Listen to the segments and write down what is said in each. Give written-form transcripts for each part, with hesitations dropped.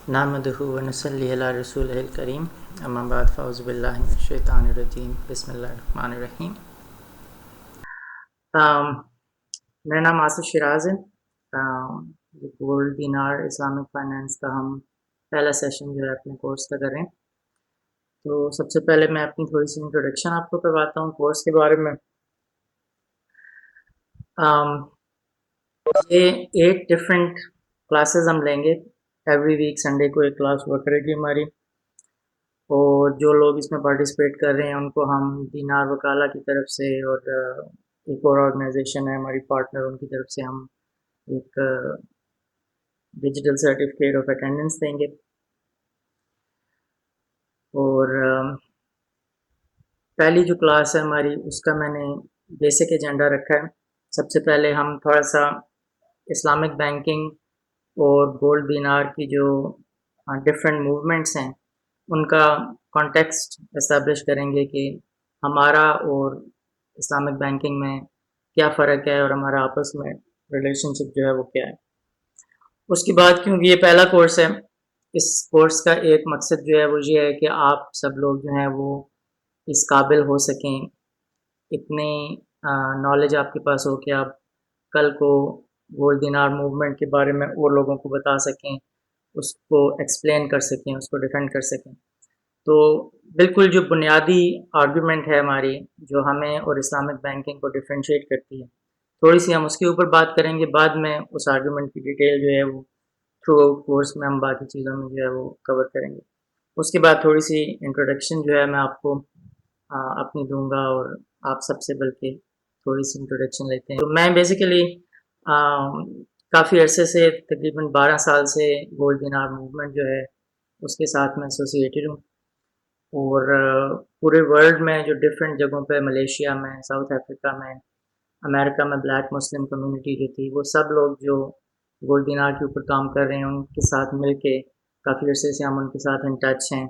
نحمدہ ونصلی علی رسولہ الکریم اما بعد فاعوذ باللہ من الشیطان الرجیم بسم اللہ الرحمن الرحیم۔ میرا نام آصف شیراز ہے۔ گولڈ دینار اسلامک فائنینس کا ہم پہلا سیشن جو ہے اپنے کورس کا کر رہے ہیں۔ تو سب سے پہلے میں اپنی تھوڑی سی انٹروڈکشن آپ کو کرواتا ہوں کورس کے بارے میں۔ یہ 8 ڈفرینٹ کلاسز ہم لیں گے، ایوری ویک سنڈے کو ایک کلاس ہوا کرے گی ہماری، اور جو لوگ اس میں پارٹیسپیٹ کر رہے ہیں ان کو ہم دینار وکالہ کی طرف سے اور ایک اور آرگنائزیشن ہے ہماری پارٹنر، ان کی طرف سے ہم ایک ڈیجیٹل سرٹیفکیٹ آف اٹینڈنس دیں گے۔ اور پہلی جو کلاس ہے ہماری اس کا میں نے بیسک ایجنڈا رکھا ہے۔ سب سے پہلے ہم تھوڑا سا اسلامک بینکنگ اور گولڈ دینار کی جو ڈفرینٹ موومنٹس ہیں ان کا کانٹیکسٹ اسٹیبلش کریں گے کہ ہمارا اور اسلامک بینکنگ میں کیا فرق ہے اور ہمارا آپس میں ریلیشن شپ جو ہے وہ کیا ہے۔ اس کے بعد کیونکہ یہ پہلا کورس ہے، اس کورس کا ایک مقصد جو ہے وہ یہ ہے کہ آپ سب لوگ جو ہیں وہ اس قابل ہو سکیں، اتنی نالج آپ کے پاس ہو کہ آپ کل کو گولڈ دینار موومنٹ کے بارے میں اور لوگوں کو بتا سکیں، اس کو ایکسپلین کر سکیں، اس کو ڈیفینڈ کر سکیں۔ تو بالکل جو بنیادی آرگومنٹ ہے ہماری جو ہمیں اور اسلامک بینکنگ کو ڈیفرینشیٹ کرتی ہے، تھوڑی سی ہم اس کے اوپر بات کریں گے، بعد میں اس آرگومنٹ کی ڈیٹیل جو ہے وہ تھرو آؤٹ کورس میں ہم باقی چیزوں میں جو ہے وہ کور کریں گے۔ اس کے بعد تھوڑی سی انٹروڈکشن جو ہے میں آپ کو اپنی دوں گا، اور آپ سب سے بلکہ تھوڑی سی انٹروڈکشن لیتے ہیں۔ تو میں بیسیکلی کافی عرصے سے تقریباً 12 سال سے گولڈ دینار موومنٹ جو ہے اس کے ساتھ میں ایسوسیٹیڈ ہوں، اور پورے ورلڈ میں جو ڈفرینٹ جگہوں پہ، ملیشیا میں، ساؤتھ افریقہ میں، امریکہ میں بلیک مسلم کمیونٹی جو تھی، وہ سب لوگ جو گولڈ دینار کے اوپر کام کر رہے ہیں ان کے ساتھ مل کے کافی عرصے سے ہم ان کے ساتھ ان ٹچ ہیں۔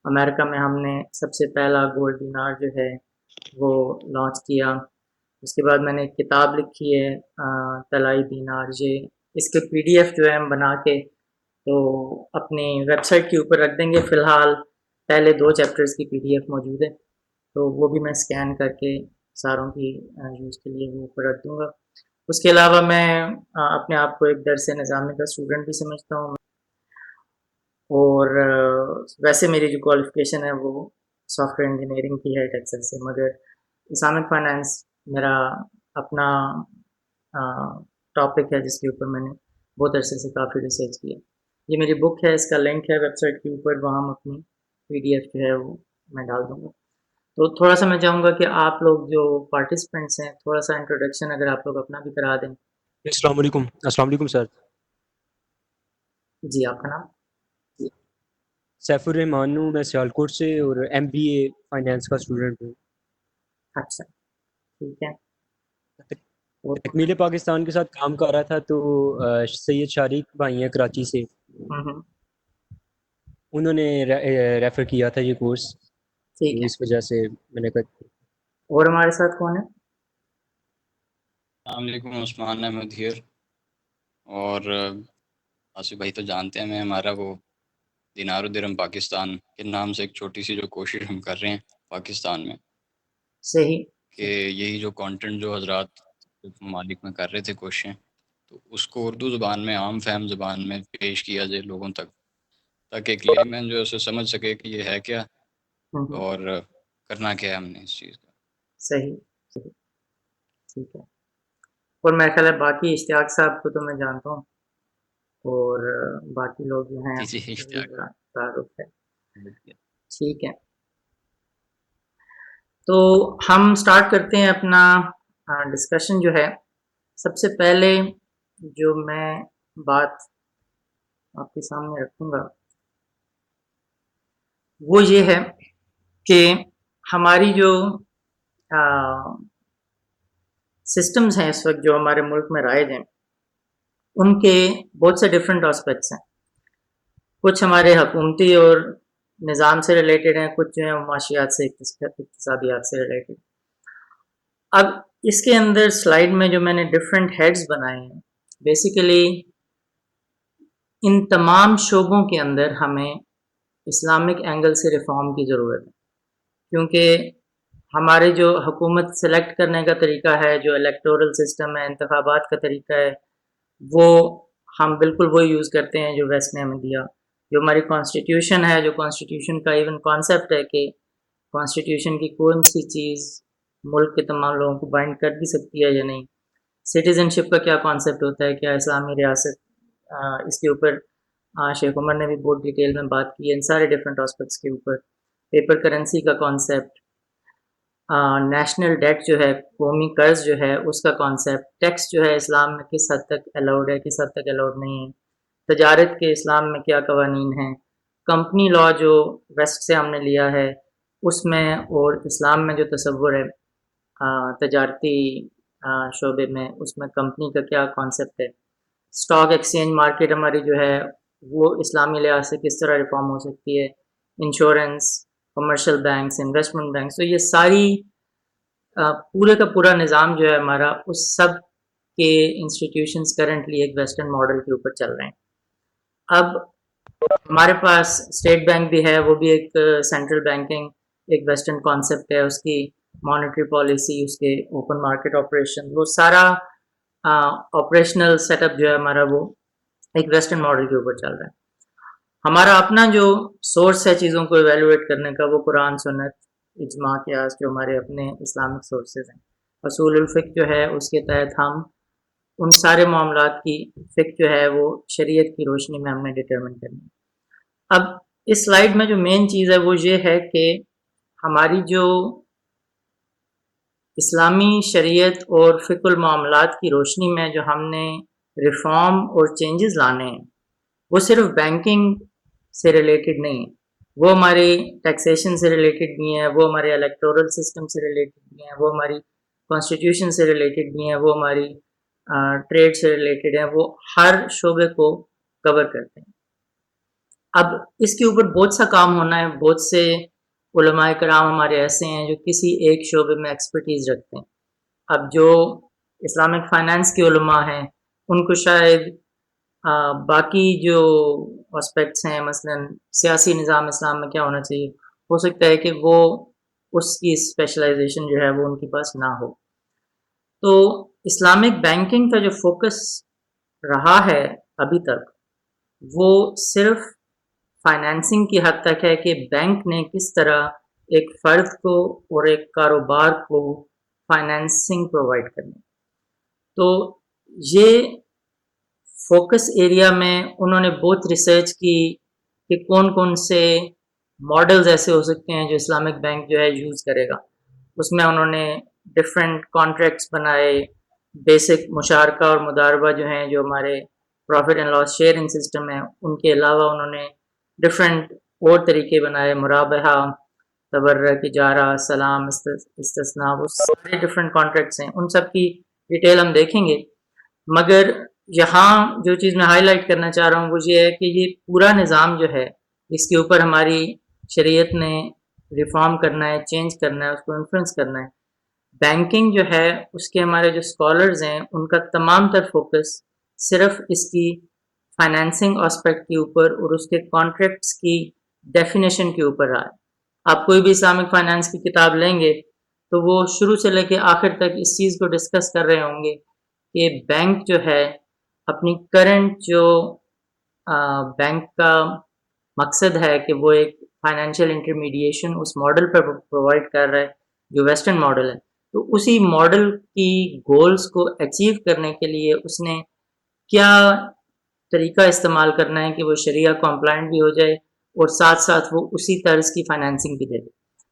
امریکہ میں ہم نے سب سے پہلا گولڈ دینار جو ہے وہ لانچ کیا۔ اس کے بعد میں نے ایک کتاب لکھی ہے طلائی دینار، یہ اس کے PDF جو ہے ہم بنا کے تو اپنی ویب سائٹ کے اوپر رکھ دیں گے۔ فی الحال پہلے 2 چیپٹرز کی PDF موجود ہے، تو وہ بھی میں اسکین کر کے ساروں کی یوز کے لیے وہ اوپر رکھ دوں گا۔ اس کے علاوہ میں اپنے آپ کو ایک درس نظامی کا اسٹوڈنٹ بھی سمجھتا ہوں، اور ویسے میری جو کوالیفیکیشن ہے وہ سافٹ ویئر انجینئرنگ کی ہے ٹیکساس سے، مگر اسلامک فائنینس میرا اپنا ٹاپک ہے جس کے اوپر میں نے بہت عرصے سے کافی ریسرچ کیا۔ یہ میری بک ہے، اس کا لنک ہے ویب سائٹ کے اوپر، وہاں ہم اپنی PDF جو ہے وہ میں ڈال دوں گا۔ تو تھوڑا سا میں چاہوں گا کہ آپ لوگ جو پارٹیسپینٹس ہیں تھوڑا سا انٹروڈکشن اگر آپ لوگ اپنا بھی کرا دیں۔ السلام علیکم۔ السلام علیکم سر۔ جی، آپ کا نام؟ سیف الرحمان ہوں، میں سیالکوٹ سے، اور MBA فائنینس کا اسٹوڈنٹ ہوں۔ اچھا، ٹھیک ہے۔ تکمیل پاکستان کے ساتھ کام کر رہا تھا، تو سید شارق بھائی ہیں کراچی سے، انہوں نے ریفر کیا تھا یہ کورس، ٹھیک تو ہے۔ اس وجہ سے میں نے کہا۔ اور ہمارے ساتھ کون ہے؟ السلام علیکم، عثمان احمد ہیر، اور آصف بھائی تو جانتے ہیں، میں ہمارا وہ دینار و درہم پاکستان کے نام سے ایک چھوٹی سی جو کوشش ہم کر رہے ہیں پاکستان میں، صحیح کہ یہی جو کانٹینٹ جو حضرات ممالک میں کر رہے تھے کوششیں، تو اس کو اردو زبان میں، عام فہم زبان میں پیش کیا جائے لوگوں تک، تاکہ ایک لے مین جو ہے اسے سمجھ سکے کہ یہ ہے کیا اور کرنا کیا ہے ہم نے اس چیز کا۔ صحیح، ٹھیک ہے۔ اور میرا خیال ہے باقی اشتیاق صاحب کو تو میں جانتا ہوں، اور باقی لوگ جو ہیں جی اشتیاق، تعارف ہے۔ ٹھیک ہے، تو ہم سٹارٹ کرتے ہیں اپنا ڈسکشن جو ہے۔ سب سے پہلے جو میں بات آپ کے سامنے رکھوں گا وہ یہ ہے کہ ہماری جو سسٹمز ہیں اس وقت جو ہمارے ملک میں رائج ہیں، ان کے بہت سے ڈفرینٹ آسپیکٹس ہیں۔ کچھ ہمارے حکومتی اور نظام سے ریلیٹڈ ہیں، کچھ جو ہیں معاشیات سے، اقتصادیات سے ریلیٹڈ۔ اب اس کے اندر سلائیڈ میں جو میں نے ڈفرینٹ ہیڈز بنائے ہیں، بیسیکلی ان تمام شعبوں کے اندر ہمیں اسلامک اینگل سے ریفارم کی ضرورت ہے، کیونکہ ہمارے جو حکومت سلیکٹ کرنے کا طریقہ ہے، جو الیکٹورل سسٹم ہے، انتخابات کا طریقہ ہے، وہ ہم بالکل وہی یوز کرتے ہیں جو ویسٹ نے ہمیں دیا. جو ہماری کانسٹیٹیوشن ہے، جو کانسٹیٹیوشن کا ایون کانسیپٹ ہے کہ کانسٹیٹیوشن کی کون سی چیز ملک کے تمام لوگوں کو بائنڈ کر بھی سکتی ہے یا نہیں. سٹیزن شپ کا کیا کانسیپٹ ہوتا ہے، کیا اسلامی ریاست، اس کے اوپر شیخ عمر نے بھی بہت ڈیٹیل میں بات کی ہے ان سارے ڈفرینٹ آسپیکٹس کے اوپر. پیپر کرنسی کا کانسیپٹ، نیشنل ڈیٹ جو ہے، قومی قرض جو ہے اس کا کانسیپٹ، ٹیکس جو ہے اسلام میں کس حد تک الاؤڈ ہے، کس حد تک الاؤڈ نہیں ہے، تجارت کے اسلام میں کیا قوانین ہیں، کمپنی لا جو ویسٹ سے ہم نے لیا ہے اس میں، اور اسلام میں جو تصور ہے تجارتی شعبے میں، اس میں کمپنی کا کیا کانسیپٹ ہے. اسٹاک ایکسچینج مارکیٹ ہماری جو ہے وہ اسلامی لحاظ سے کس طرح ریفارم ہو سکتی ہے، insurance, commercial banks, investment banks. تو یہ ساری پورے کا پورا نظام جو ہے ہمارا، اس سب کے انسٹیٹیوشنز کرنٹلی ایک ویسٹرن ماڈل کے اوپر چل رہے ہیں. اب ہمارے پاس اسٹیٹ بینک بھی ہے، وہ بھی ایک سینٹرل بینکنگ ایک ویسٹرن کانسیپٹ ہے، اس کی مانیٹری پالیسی، اس کے اوپن مارکیٹ آپریشن، وہ سارا آپریشنل سیٹ اپ جو ہے ہمارا وہ ایک ویسٹرن ماڈل کے اوپر چل رہا ہے. ہمارا اپنا جو سورس ہے چیزوں کو ایویلویٹ کرنے کا، وہ قرآن، سنت، اجماع، قیاس، جو ہمارے اپنے اسلامک سورسز ہیں. اصول الفقہ جو ہے اس کے تحت ہم ان سارے معاملات کی فقہ جو ہے وہ شریعت کی روشنی میں ہم نے ڈٹرمن کرنی ہے. اب اس سلائیڈ میں جو مین چیز ہے وہ یہ ہے کہ ہماری جو اسلامی شریعت اور فقہ المعاملات کی روشنی میں جو ہم نے ریفارم اور چینجز لانے ہیں، وہ صرف بینکنگ سے ریلیٹڈ نہیں ہے، وہ ہماری ٹیکسیشن سے ریلیٹڈ بھی ہیں، وہ ہمارے الیکٹورل سسٹم سے ریلیٹڈ بھی ہیں، وہ ہماری کانسٹیٹیوشن سے ریلیٹڈ بھی ہیں، وہ ہماری ٹریڈ سے ریلیٹڈ ہیں، وہ ہر شعبے کو کور کرتے ہیں. اب اس کے اوپر بہت سا کام ہونا ہے. بہت سے علماء کرام ہمارے ایسے ہیں جو کسی ایک شعبے میں ایکسپرٹیز رکھتے ہیں. اب جو اسلامک فائنانس کے علماء ہیں ان کو شاید باقی جو اسپیکٹس ہیں، مثلا سیاسی نظام اسلام میں کیا ہونا چاہیے، ہو سکتا ہے کہ وہ اس کی اسپیشلائزیشن جو ہے وہ ان کے پاس نہ ہو. تو اسلامک بینکنگ کا جو فوکس رہا ہے ابھی تک، وہ صرف فائنینسنگ کی حد تک ہے کہ بینک نے کس طرح ایک فرد کو اور ایک کاروبار کو فائنینسنگ پرووائڈ کرنی. تو یہ فوکس ایریا میں انہوں نے بہت ریسرچ کی کہ کون کون سے ماڈلز ایسے ہو سکتے ہیں جو اسلامک بینک جو ہے یوز کرے گا. اس میں انہوں نے ڈفرینٹ کانٹریکٹس بنائے، بیسک مشارکہ اور مداربہ جو ہیں، جو ہمارے profit and loss sharing system ہے، ان کے علاوہ انہوں نے ڈفرینٹ اور طریقے بنائے، مرابحہ، تبرع، تجارہ، سلام، استثناء، وہ سارے ڈفرینٹ کانٹریکٹس ہیں. ان سب کی ڈیٹیل ہم دیکھیں گے، مگر یہاں جو چیز میں ہائی لائٹ کرنا چاہ رہا ہوں وہ یہ ہے کہ یہ پورا نظام جو ہے جس کے اوپر ہماری شریعت نے ریفارم کرنا ہے، چینج کرنا ہے، اس کو انفلوئنس کرنا ہے. بینکنگ جو ہے اس کے ہمارے جو اسکالرز ہیں ان کا تمام تر فوکس صرف اس کی فائنینسنگ آسپیکٹ کے اوپر اور اس کے کانٹریکٹس کی ڈیفینیشن کے اوپر رہا ہے. آپ کوئی بھی اسلامک فائنانس کی کتاب لیں گے تو وہ شروع سے لے کے آخر تک اس چیز کو ڈسکس کر رہے ہوں گے کہ بینک جو ہے اپنی کرنٹ جو بینک کا مقصد ہے کہ وہ ایک فائنینشیل انٹرمیڈیشن اس ماڈل پر پرووائڈ کر رہا ہے جو ویسٹرن ماڈل ہے. تو اسی ماڈل کی گولز کو اچیو کرنے کے لیے اس نے کیا طریقہ استعمال کرنا ہے کہ وہ شریعہ کمپلائنٹ بھی ہو جائے اور ساتھ ساتھ وہ اسی طرز کی فائنینسنگ بھی دے دے.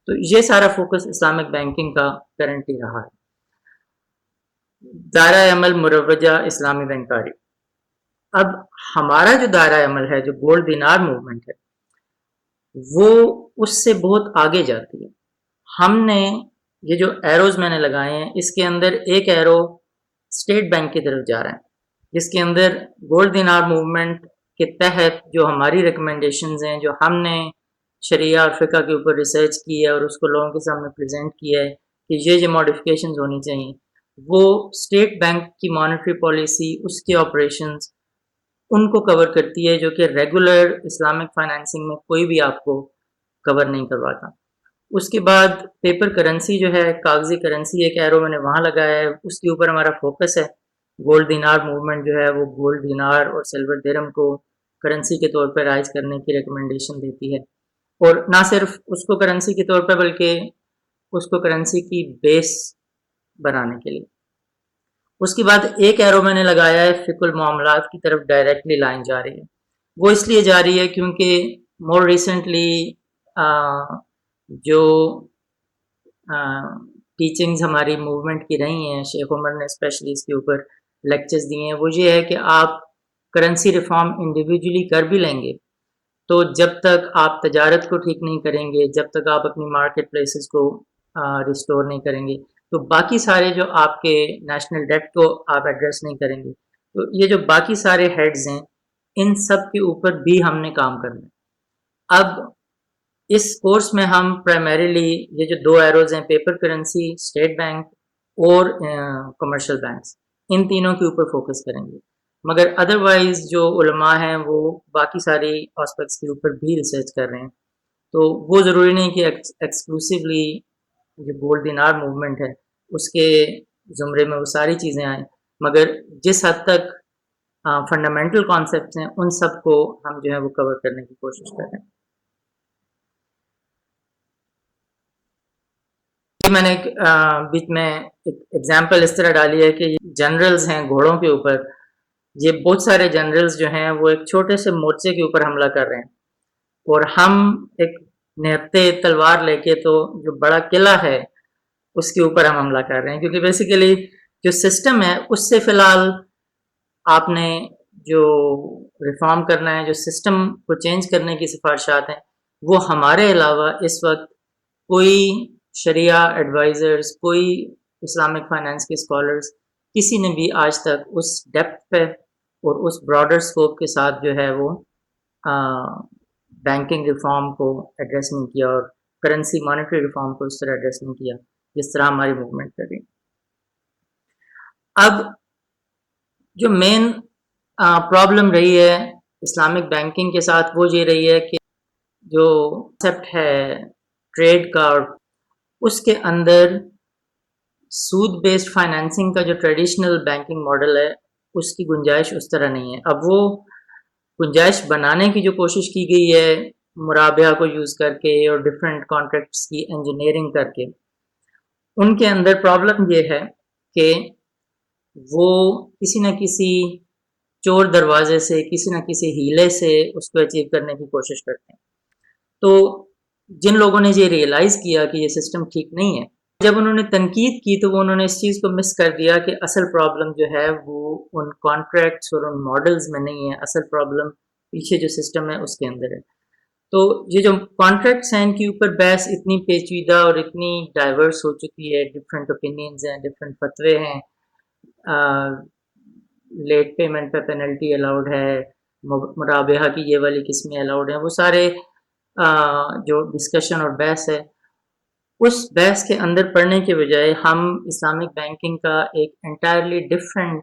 تو یہ سارا فوکس اسلامک بینکنگ کا کرنٹلی رہا ہے. دائرہ عمل مروجہ اسلامی بینکاری. اب ہمارا جو دائرہ عمل ہے، جو گولڈ دینار موومنٹ ہے، وہ اس سے بہت آگے جاتی ہے. ہم نے یہ جو ایروز میں نے لگائے ہیں، اس کے اندر ایک ایرو اسٹیٹ بینک کی طرف جا رہا ہے، جس کے اندر گولڈ دینار موومنٹ کے تحت جو ہماری ریکمنڈیشنز ہیں، جو ہم نے شریعہ اور فقہ کے اوپر ریسرچ کی ہے اور اس کو لوگوں کے سامنے پریزنٹ کیا ہے کہ یہ ماڈیفکیشنز ہونی چاہیے، وہ اسٹیٹ بینک کی مانیٹری پالیسی، اس کے آپریشنز، ان کو کور کرتی ہے جو کہ ریگولر اسلامک فائنینسنگ میں کوئی بھی آپ کو کور نہیں کرواتا. اس کے بعد پیپر کرنسی جو ہے, کاغذی کرنسی, ایک ایرو میں نے وہاں لگایا ہے, اس کے اوپر ہمارا فوکس ہے. گولڈ دینار موومنٹ جو ہے وہ گولڈ دینار اور سلور درہم کو کرنسی کے طور پر رائج کرنے کی ریکمنڈیشن دیتی ہے, اور نہ صرف اس کو کرنسی کے طور پر بلکہ اس کو کرنسی کی بیس بنانے کے لیے. اس کے بعد ایک ایرو میں نے لگایا ہے فقہ المعاملات کی طرف ڈائریکٹلی لائن جا رہی ہے. وہ اس لیے جا رہی ہے کیونکہ مور ریسنٹلی جو ٹیچنگز ہماری موومنٹ کی رہی ہیں, شیخ عمر نے اسپیشلی اس کے اوپر لیکچرز دیے ہیں, وہ یہ ہے کہ آپ کرنسی ریفارم انڈیویجولی کر بھی لیں گے تو جب تک آپ تجارت کو ٹھیک نہیں کریں گے, جب تک آپ اپنی مارکیٹ پلیسز کو ریسٹور نہیں کریں گے, تو باقی سارے جو آپ کے نیشنل ڈیٹ کو آپ ایڈریس نہیں کریں گے, تو یہ جو باقی سارے ہیڈز ہیں ان سب کے اوپر بھی ہم نے کام کرنا ہے. اب اس کورس میں ہم پرائمریلی یہ جو دو ایروز ہیں, پیپر کرنسی, اسٹیٹ بینک اور کمرشل بینکس, ان تینوں کے اوپر فوکس کریں گے. مگر ادروائز جو علماء ہیں وہ باقی ساری آسپیکٹس کے اوپر بھی ریسرچ کر رہے ہیں, تو وہ ضروری نہیں کہ ایکسکلوسیولی جو گولڈ دینار موومنٹ ہے اس کے زمرے میں وہ ساری چیزیں آئیں, مگر جس حد تک فنڈامنٹل کانسیپٹس ہیں ان سب کو ہم جو ہے وہ کور کرنے کی کوشش کر رہے ہیں. میں نے بیچ میں ایک ایگزامپل اس طرح ڈالی ہے کہ جنرلز ہیں گھوڑوں کے اوپر, یہ بہت سارے جنرلز جو ہیں وہ ایک چھوٹے سے مورچے کے اوپر حملہ کر رہے ہیں, اور ہم ایک نہتے تلوار لے کے تو جو بڑا قلعہ ہے اس کے اوپر ہم حملہ کر رہے ہیں, کیونکہ بیسیکلی جو سسٹم ہے اس سے فی الحال آپ نے جو ریفارم کرنا ہے, جو سسٹم کو چینج کرنے کی سفارشات ہیں, وہ ہمارے علاوہ اس وقت کوئی شریعہ ایڈوائزرز, کوئی اسلامک فائنانس کے اسکالرز, کسی نے بھی آج تک اس ڈیپتھ پہ اور اس براڈر اسکوپ کے ساتھ جو ہے وہ بینکنگ ریفارم کو ایڈریس نہیں کیا, اور کرنسی مانیٹری ریفارم کو اس طرح ایڈریس نہیں کیا جس طرح ہماری موومنٹ کر رہی. اب جو مین پرابلم رہی ہے اسلامک بینکنگ کے ساتھ وہ یہ رہی ہے کہ جو کنسیپٹ ہے ٹریڈ کا, اس کے اندر سود بیسڈ فائنینسنگ کا جو ٹریڈیشنل بینکنگ ماڈل ہے اس کی گنجائش اس طرح نہیں ہے. اب وہ گنجائش بنانے کی جو کوشش کی گئی ہے مرابحہ کو یوز کر کے اور ڈفرینٹ کانٹریکٹس کی انجینئرنگ کر کے, ان کے اندر پرابلم یہ ہے کہ وہ کسی نہ کسی چور دروازے سے, کسی نہ کسی ہیلے سے اس کو اچیو کرنے کی کوشش کرتے ہیں. تو جن لوگوں نے یہ ریئلائز کیا کہ یہ سسٹم ٹھیک نہیں ہے, جب انہوں نے تنقید کی تو انہوں نے اس چیز کو مس کر دیا کہ اصل پرابلم جو ہے وہ ان کانٹریکٹس اور ان ماڈلز میں نہیں ہے, اصل پرابلم پیچھے جو سسٹم ہے اس کے اندر ہے. تو یہ جو کانٹریکٹس ہیں ان کے اوپر بحث اتنی پیچیدہ اور اتنی ڈائیورس ہو چکی ہے, ڈفرینٹ اوپینینز ہیں, ڈفرینٹ فتوے ہیں, لیٹ پیمنٹ پہ پینلٹی الاؤڈ ہے, مرابحہ کی یہ والی قسمیں الاؤڈ ہیں, وہ سارے جو ڈسکشن اور بحث ہے اس بحث کے اندر پڑھنے کے بجائے ہم اسلامک بینکنگ کا ایک انٹائرلی ڈفرینٹ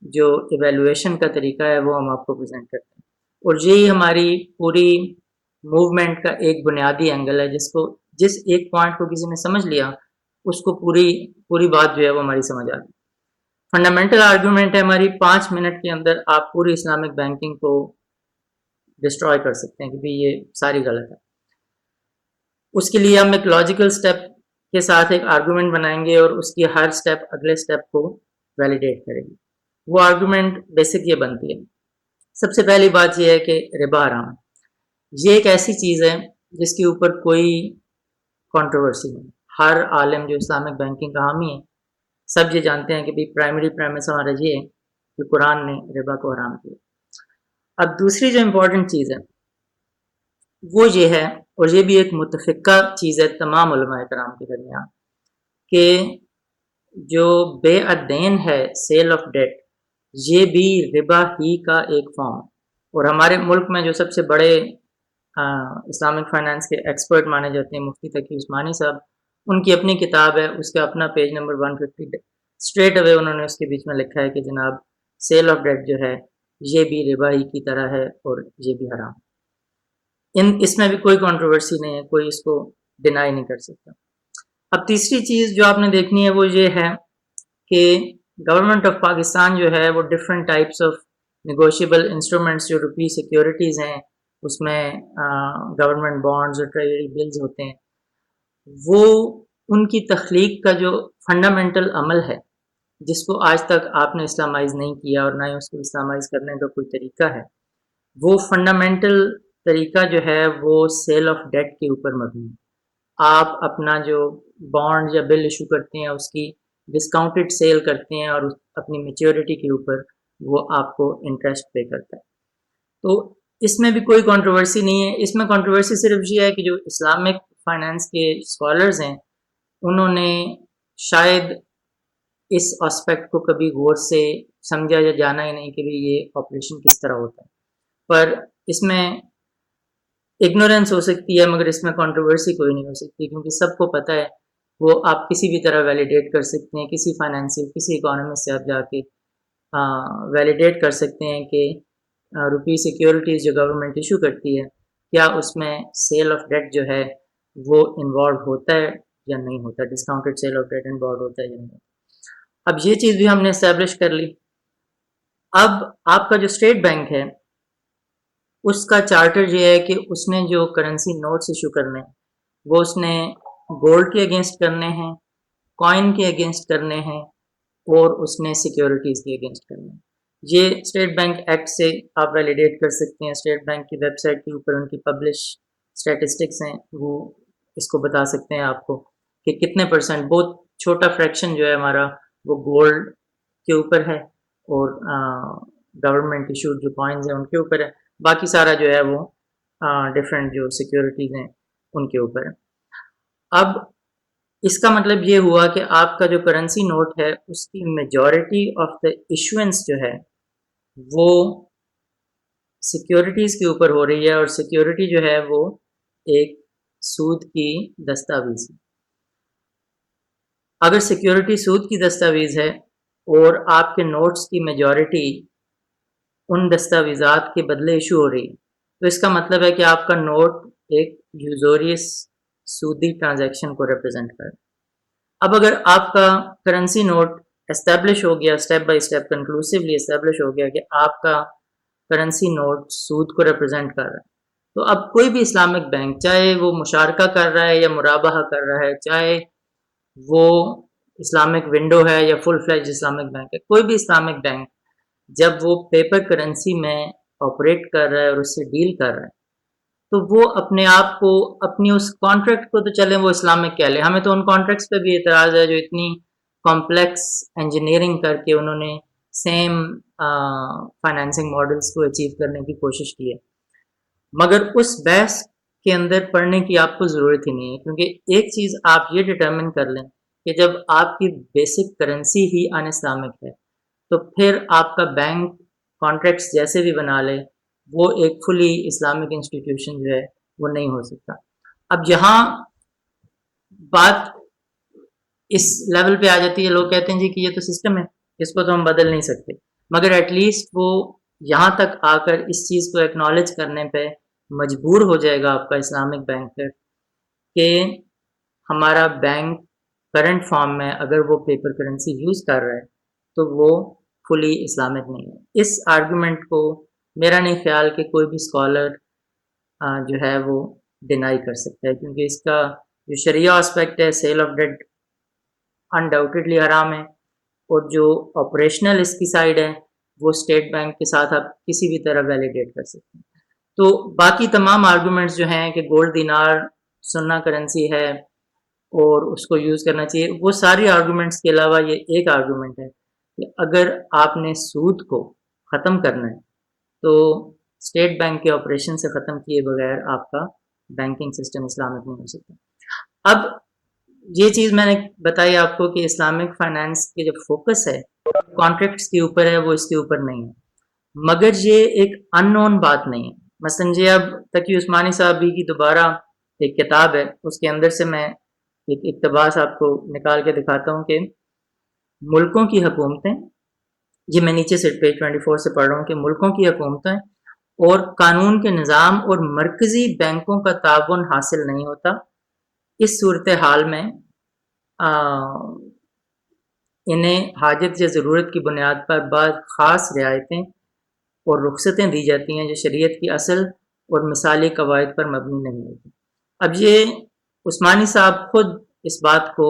جو ایویلویشن کا طریقہ ہے وہ ہم آپ کو پریزنٹ کرتے ہیں, اور یہی ہماری پوری موومنٹ کا ایک بنیادی اینگل ہے, جس ایک پوائنٹ کو کسی نے سمجھ لیا اس کو پوری بات جو ہے وہ ہماری سمجھ آ گئی. فنڈامنٹل آرگیومنٹ ہے ہماری, 5 منٹ کے اندر آپ پوری اسلامک بینکنگ کو ڈسٹروائے کر سکتے ہیں کہ بھی یہ ساری غلط ہے. اس کے لیے ہم ایک لاجیکل سٹیپ کے ساتھ ایک آرگومنٹ بنائیں گے اور اس کی ہر سٹیپ اگلے سٹیپ کو ویلیڈیٹ کرے گی. وہ آرگومنٹ بیسک یہ بنتی ہے. سب سے پہلی بات یہ ہے کہ ربا حرام ہے. یہ ایک ایسی چیز ہے جس کے اوپر کوئی کنٹروورسی نہیں. ہر عالم جو اسلامک بینکنگ کا حامی ہے سب یہ جانتے ہیں کہ بھی پرائمری پریمس ہمارا یہ ہے کہ قرآن نے ربا کو حرام کیا. اب دوسری جو امپورٹنٹ چیز ہے وہ یہ ہے, اور یہ بھی ایک متفقہ چیز ہے تمام علماء کرام کے درمیان, کہ جو بے الدین ہے, سیل آف ڈیٹ, یہ بھی ربا ہی کا ایک فارم ہے. اور ہمارے ملک میں جو سب سے بڑے اسلامک فائنانس کے ایکسپرٹ مانے جاتے ہیں مفتی تقی عثمانی صاحب, ان کی اپنی کتاب ہے, اس کا اپنا پیج نمبر 150 اسٹریٹ اوے انہوں نے اس کے بیچ میں لکھا ہے کہ جناب سیل آف ڈیٹ جو ہے یہ بھی ربا ہی کی طرح ہے اور یہ بھی حرام. اس میں بھی کوئی کنٹروورسی نہیں ہے, کوئی اس کو ڈینائی نہیں کر سکتا. اب تیسری چیز جو آپ نے دیکھنی ہے وہ یہ ہے کہ گورنمنٹ آف پاکستان جو ہے وہ different types of negotiable instruments جو روپی سیکیورٹیز ہیں, اس میں گورنمنٹ بانڈز اور ٹریجری بلز ہوتے ہیں, وہ ان کی تخلیق کا جو فنڈامنٹل عمل ہے جس کو آج تک آپ نے اسلامائز نہیں کیا اور نہ ہی اس کو اسلامائز کرنے کا کوئی طریقہ ہے, وہ فنڈامنٹل طریقہ جو ہے وہ سیل آف ڈیٹ کے اوپر مبنی ہے. آپ اپنا جو بانڈ یا بل ایشو کرتے ہیں اس کی ڈسکاؤنٹڈ سیل کرتے ہیں اور اپنی میچیورٹی کے اوپر وہ آپ کو انٹرسٹ پے کرتا ہے. تو اس میں بھی کوئی کنٹروورسی نہیں ہے. اس میں کنٹروورسی صرف یہ ہے کہ جو اسلامک فائنانس کے اسکالرز ہیں انہوں نے شاید اس اسپیکٹ کو کبھی غور سے سمجھا یا جانا ہی نہیں کہ بھی یہ آپریشن کس طرح ہوتا ہے, پر اس میں اگنورینس ہو سکتی ہے مگر اس میں کنٹروورسی کوئی نہیں ہو سکتی, کیونکہ سب کو پتہ ہے وہ آپ کسی بھی طرح ویلیڈیٹ کر سکتے ہیں, کسی فائنینشیل کسی اکانومسٹ سے آپ جا کے ویلیڈیٹ کر سکتے ہیں کہ روپی سیکیورٹیز جو گورنمنٹ ایشو کرتی ہے کیا اس میں سیل آف ڈیٹ جو ہے وہ انوالو ہوتا ہے یا نہیں ہوتا, discounted sale of debt involve ہوتا ہے یا نہیں ہوتا. اب یہ چیز بھی ہم نے اسٹیبلش کر لی. اب آپ کا جو اسٹیٹ بینک ہے اس کا چارٹر یہ ہے کہ اس نے جو کرنسی نوٹس ایشو کرنے ہیں وہ اس نے گولڈ کے اگینسٹ کرنے ہیں, کوائن کے اگینسٹ کرنے ہیں اور اس نے سیکیورٹیز کے اگینسٹ کرنے ہیں. یہ اسٹیٹ بینک ایکٹ سے آپ ویلیڈیٹ کر سکتے ہیں. اسٹیٹ بینک کی ویب سائٹ کے اوپر ان کی پبلش اسٹیٹسٹکس ہیں, وہ اس کو بتا سکتے ہیں آپ کو کہ کتنے پرسنٹ, بہت چھوٹا فریکشن جو ہے ہمارا وہ گولڈ کے اوپر ہے اور گورنمنٹ ایشوڈ جو کوائنز ہیں ان کے اوپر ہے, باقی سارا جو ہے وہ ڈفرینٹ جو سیکیورٹیز ہیں ان کے اوپر ہے. اب اس کا مطلب یہ ہوا کہ آپ کا جو کرنسی نوٹ ہے اس کی میجورٹی آف دا ایشوئنس جو ہے وہ سیکیورٹیز کے اوپر ہو رہی ہے, اور سیکیورٹی جو ہے وہ ایک سود کی دستاویز ہے. اگر سیکیورٹی سود کی دستاویز ہے اور آپ کے نوٹس کی میجورٹی ان دستاویزات کے بدلے ایشو ہو رہی ہے تو اس کا مطلب ہے کہ آپ کا نوٹ ایک یوزوریس سودی ٹرانزیکشن کو ریپرزینٹ کر. اب اگر آپ کا کرنسی نوٹ اسٹیبلش ہو گیا, اسٹیپ بائی اسٹیپ کنکلوسیولی اسٹیبلش ہو گیا کہ آپ کا کرنسی نوٹ سود کو ریپرزینٹ کر رہا ہے, تو اب کوئی بھی اسلامک بینک چاہے وہ مشارکہ کر رہا ہے یا مرابحہ کر رہا ہے, چاہے وہ اسلامک ونڈو ہے یا فل فلیج اسلامک بینک ہے, کوئی بھی اسلامک بینک جب وہ پیپر کرنسی میں آپریٹ کر رہا ہے اور اس سے ڈیل کر رہا ہے تو وہ اپنے آپ کو اپنی اس کانٹریکٹ کو تو چلیں وہ اسلامک کہہ لیں, ہمیں تو ان کانٹریکٹس پہ بھی اعتراض ہے جو اتنی کمپلیکس انجینئرنگ کر کے انہوں نے سیم فائنینسنگ ماڈلس کو اچیو کرنے کی کوشش کی ہے. مگر اس بحث کے اندر پڑھنے کی آپ کو ضرورت ہی نہیں ہے, کیونکہ ایک چیز آپ یہ ڈٹرمن کر لیں کہ جب آپ کی basic currency he in Islamic ہے تو پھر آپ کا بینک کانٹریکٹس جیسے بھی بنا لے وہ ایک فلی اسلامک انسٹیٹیوشن جو ہے وہ نہیں ہو سکتا. اب یہاں بات اس لیول پہ آ جاتی ہے, لوگ کہتے ہیں جی کہ یہ تو سسٹم ہے, اس کو تو ہم بدل نہیں سکتے, مگر ایٹ لیسٹ وہ یہاں تک آ کر اس چیز کو ایکنالج کرنے پہ مجبور ہو جائے گا آپ کا اسلامک بینک پر کہ ہمارا بینک کرنٹ فارم میں اگر وہ پیپر کرنسی یوز کر رہا ہے تو وہ فلی اسلامک نہیں ہے. اس آرگومنٹ کو میرا نہیں خیال کہ کوئی بھی اسکالر جو ہے وہ ڈینائی کر سکتا ہے, کیونکہ اس کا جو شریعہ اسپیکٹ ہے سیل آف ڈیٹ انڈاؤٹیڈلی حرام ہے, اور جو آپریشنل اس کی سائڈ ہے وہ اسٹیٹ بینک کے ساتھ آپ کسی بھی طرح ویلیڈیٹ کر سکتے ہیں. تو باقی تمام آرگومنٹس جو ہیں کہ گولڈ دینار سننا کرنسی ہے اور اس کو یوز کرنا چاہیے, وہ ساری آرگومنٹس کے علاوہ یہ ایک آرگومنٹ ہے کہ اگر آپ نے سود کو ختم کرنا ہے تو اسٹیٹ بینک کے آپریشن سے ختم کیے بغیر آپ کا بینکنگ سسٹم اسلامک نہیں ہو سکتا. اب یہ چیز میں نے بتائی آپ کو کہ اسلامک فائنانس کے جو فوکس ہے کانٹریکٹس کے اوپر ہے, وہ اس کے اوپر نہیں ہے, مگر یہ ایک ان نون بات نہیں ہے. مثلاً یہ اب تقی عثمانی صاحب بھی کی دوبارہ ایک کتاب ہے, اس کے اندر سے میں ایک اقتباس آپ کو نکال کے دکھاتا ہوں کہ ملکوں کی حکومتیں یہ میں نیچے سے پیج 24 سے پڑھ رہا ہوں کہ ملکوں کی حکومتیں اور قانون کے نظام اور مرکزی بینکوں کا تعاون حاصل نہیں ہوتا. اس صورتحال میں انہیں حاجت یا ضرورت کی بنیاد پر بعض خاص رعایتیں اور رخصتیں دی جاتی ہیں جو شریعت کی اصل اور مثالی قواعد پر مبنی نہیں ہوتی. اب یہ عثمانی صاحب خود اس بات کو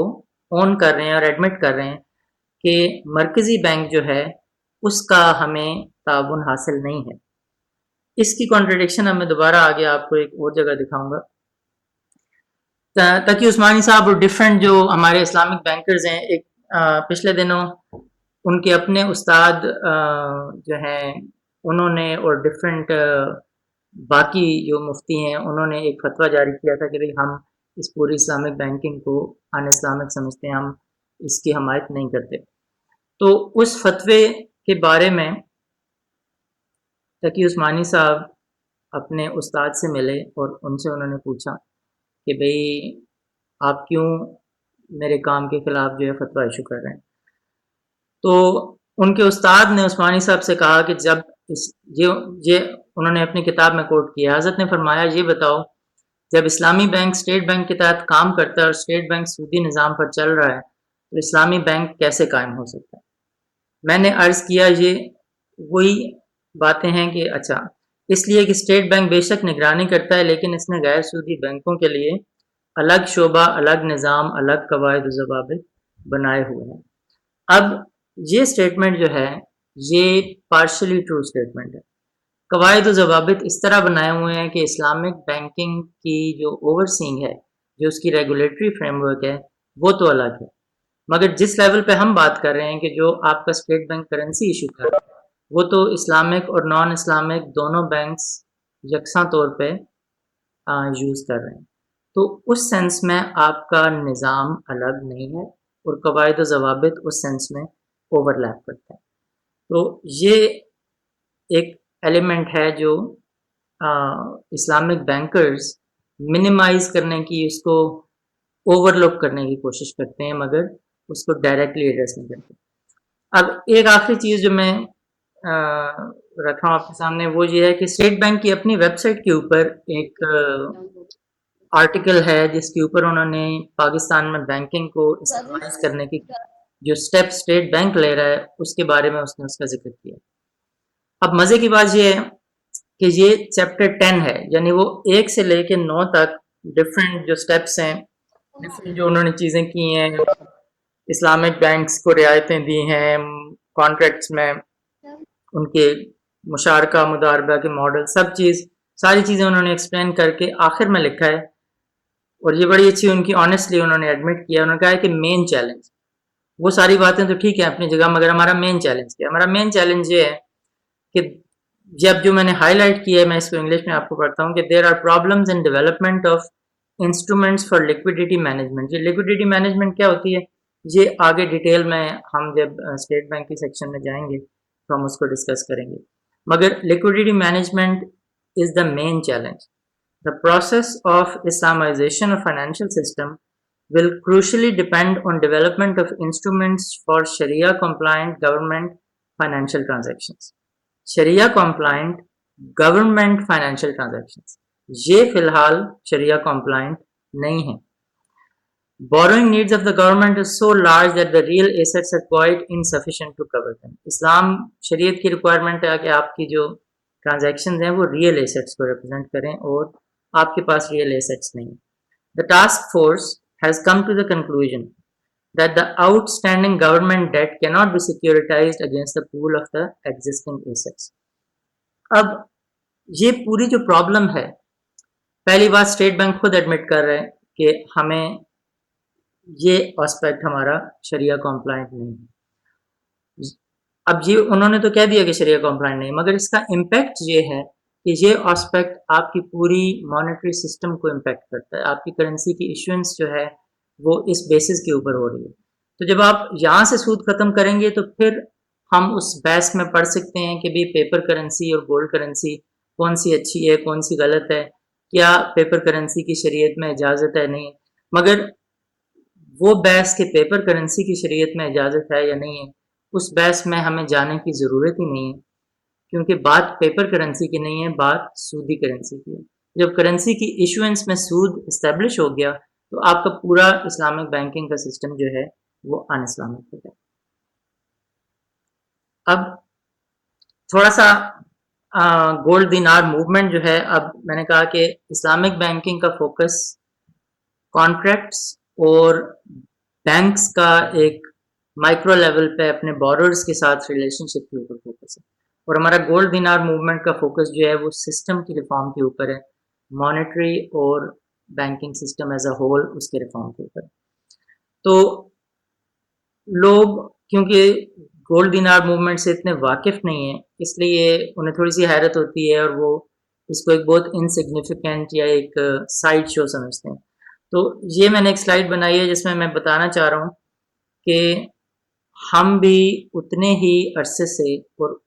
اون کر رہے ہیں اور ایڈمٹ کر رہے ہیں کہ مرکزی بینک جو ہے اس کا ہمیں تعاون حاصل نہیں ہے. اس کی کانٹرڈکشن اب میں دوبارہ آگے آپ کو ایک اور جگہ دکھاؤں گا تاکہ عثمانی صاحب اور ڈفرینٹ جو ہمارے اسلامک بینکرز ہیں، ایک پچھلے دنوں ان کے اپنے استاد جو ہیں انہوں نے اور ڈفرینٹ باقی جو مفتی ہیں انہوں نے ایک فتویٰ جاری کیا تھا کہ بھئی ہم اس پوری اسلامک بینکنگ کو ان اسلامک سمجھتے ہیں، ہم اس کی حمایت نہیں کرتے. تو اس فتوے کے بارے میں تقی عثمانی صاحب اپنے استاد سے ملے اور ان سے انہوں نے پوچھا کہ بھئی آپ کیوں میرے کام کے خلاف جو ہے فتویٰ ایشو کر رہے ہیں. تو ان کے استاد نے عثمانی صاحب سے کہا کہ جب یہ انہوں نے اپنی کتاب میں کوٹ کیا، حضرت نے فرمایا یہ بتاؤ جب اسلامی بینک اسٹیٹ بینک کے تحت کام کرتا ہے اور اسٹیٹ بینک سودی نظام پر چل رہا ہے تو اسلامی بینک کیسے قائم ہو سکتا ہے؟ میں نے عرض کیا یہ وہی باتیں ہیں کہ اچھا اس لیے کہ اسٹیٹ بینک بے شک نگرانی کرتا ہے لیکن اس نے غیر سودی بینکوں کے لیے الگ شعبہ، الگ نظام، الگ قواعد و ضوابط بنائے ہوئے ہیں. اب یہ اسٹیٹمنٹ جو ہے یہ پارشلی ٹرو اسٹیٹمنٹ ہے. قواعد و ضوابط اس طرح بنائے ہوئے ہیں کہ اسلامک بینکنگ کی جو اوورسینگ ہے، جو اس کی ریگولیٹری فریم ورک ہے وہ تو الگ ہے، مگر جس لیول پہ ہم بات کر رہے ہیں کہ جو آپ کا اسٹیٹ بینک کرنسی ایشو کر رہا ہے وہ تو اسلامک اور نان اسلامک دونوں بینکس یکساں طور پہ یوز کر رہے ہیں. تو اس سینس میں آپ کا نظام الگ نہیں ہے اور قواعد و ضوابط اس سینس میں اوور لیپ کرتا ہے. تو یہ ایک ایلیمنٹ ہے جو اسلامک بینکرز منیمائز کرنے کی، اس کو اوور لک کرنے کی کوشش کرتے ہیں مگر اس کو ڈائریکٹلی ایڈریس نہیں کرتے. اب ایک آخری چیز جو میں رکھا ہوں آپ کے سامنے وہ یہ ہے کہ اسٹیٹ بینک کی اپنی ویب سائٹ کے اوپر ایک آرٹیکل ہے جس کے اوپر انہوں نے پاکستان میں بینکنگ کو اسٹیبلائز کرنے کی جو سٹیپ اسٹیٹ بینک لے رہا ہے اس کے بارے میں اس نے اس کا ذکر کیا. اب مزے کی بات یہ ہے کہ یہ چیپٹر 10 ہے، یعنی وہ 1 سے لے کے 9 تک ڈفرینٹ جو سٹیپس ہیں، ڈفرینٹ جو انہوں نے چیزیں کی ہیں، اسلامک بینکس کو رعایتیں دی ہیں کانٹریکٹس میں، ان کے مشارکہ مداربہ کے ماڈل، ساری چیزیں انہوں نے ایکسپلین کر کے آخر میں لکھا ہے. اور یہ بڑی اچھی ان کی آنیسٹلی انہوں نے ایڈمٹ کیا، انہوں نے کہا ہے کہ مین چیلنج، وہ ساری باتیں تو ٹھیک ہے اپنی جگہ مگر ہمارا مین چیلنج کیا؟ ہمارا مین چیلنج یہ ہے کہ جب جو میں نے ہائی لائٹ کیا ہے، میں اس کو انگلش میں آپ کو پڑھتا ہوں کہ there are problems in development of instruments for liquidity management. یہ لیکوڈیٹی مینجمنٹ کیا ہوتی ہے یہ آگے ڈیٹیل میں ہم جب اسٹیٹ بینک کی سیکشن میں جائیں گے تو ہم اس کو ڈسکس کریں گے. مگر liquidity management is the main challenge. The process of Islamization of financial system will crucially depend on development of instruments for Sharia compliant government financial transactions. Sharia compliant government financial transactions. یہ فی الحال Sharia compliant نہیں ہیں. Borrowing needs of the government is so large that the real assets are quite insufficient to cover them. اسلام شریعت کی requirement ہے کہ آپ کی جو ٹرانزیکشنز ہیں وہ ریئل ایسٹس کو ریپرزینٹ کریں اور آپ کے پاس ریئل ایسٹس نہیں. The task force has come to the conclusion that the outstanding government debt cannot be securitized against the pool of the existing assets. اب یہ پوری جو پرابلم ہے، پہلی بات اسٹیٹ بینک خود ایڈمٹ کر رہے ہیں کہ ہمیں یہ آسپیکٹ ہمارا شریعہ کمپلائنٹ نہیں ہے. اب یہ انہوں نے تو کہہ دیا کہ شریعہ کمپلائنٹ نہیں، مگر اس کا امپیکٹ یہ ہے کہ یہ آسپیکٹ آپ کی پوری مانیٹری سسٹم کو امپیکٹ کرتا ہے. آپ کی کرنسی کی ایشوئنس جو ہے وہ اس بیسس کے اوپر ہو رہی ہے. تو جب آپ یہاں سے سود ختم کریں گے تو پھر ہم اس بحث میں پڑھ سکتے ہیں کہ بھی پیپر کرنسی اور گولڈ کرنسی کون سی اچھی ہے کون سی غلط ہے، کیا پیپر کرنسی کی شریعت میں اجازت ہے نہیں ہے. مگر وہ بحث کہ پیپر کرنسی کی شریعت میں اجازت ہے یا نہیں ہے اس بحث میں ہمیں جانے کی ضرورت ہی نہیں ہے، کیونکہ بات پیپر کرنسی کی نہیں ہے، بات سودی کرنسی کی ہے۔ جب کرنسی کی ایشوئنس میں سود اسٹیبلش ہو گیا تو آپ کا پورا اسلامک بینکنگ کا سسٹم جو ہے وہ ان اسلامک ہو گیا۔ اب تھوڑا سا گولڈ دینار موومنٹ جو ہے، اب میں نے کہا کہ اسلامک بینکنگ کا فوکس کانٹریکٹس اور بینکس کا ایک مائکرو لیول پہ اپنے بوررز کے ساتھ ریلیشن شپ کے اوپر فوکس ہے، اور ہمارا گولڈ دینار موومنٹ کا فوکس جو ہے وہ سسٹم کی ریفارم کے اوپر ہے، مانیٹری اور banking system as a whole اس کے ریفارم کے اوپر۔ تو لوگ کیونکہ گولڈ دینار موومنٹ سے اتنے واقف نہیں ہیں، اس لیے انہیں تھوڑی سی حیرت ہوتی ہے اور وہ اس کو ایک بہت انسگنیفیکنٹ یا ایک سائڈ شو سمجھتے ہیں۔ تو یہ میں نے ایک سلائڈ بنائی ہے جس میں میں بتانا چاہ رہا ہوں کہ ہم بھی اتنے ہی عرصے سے اور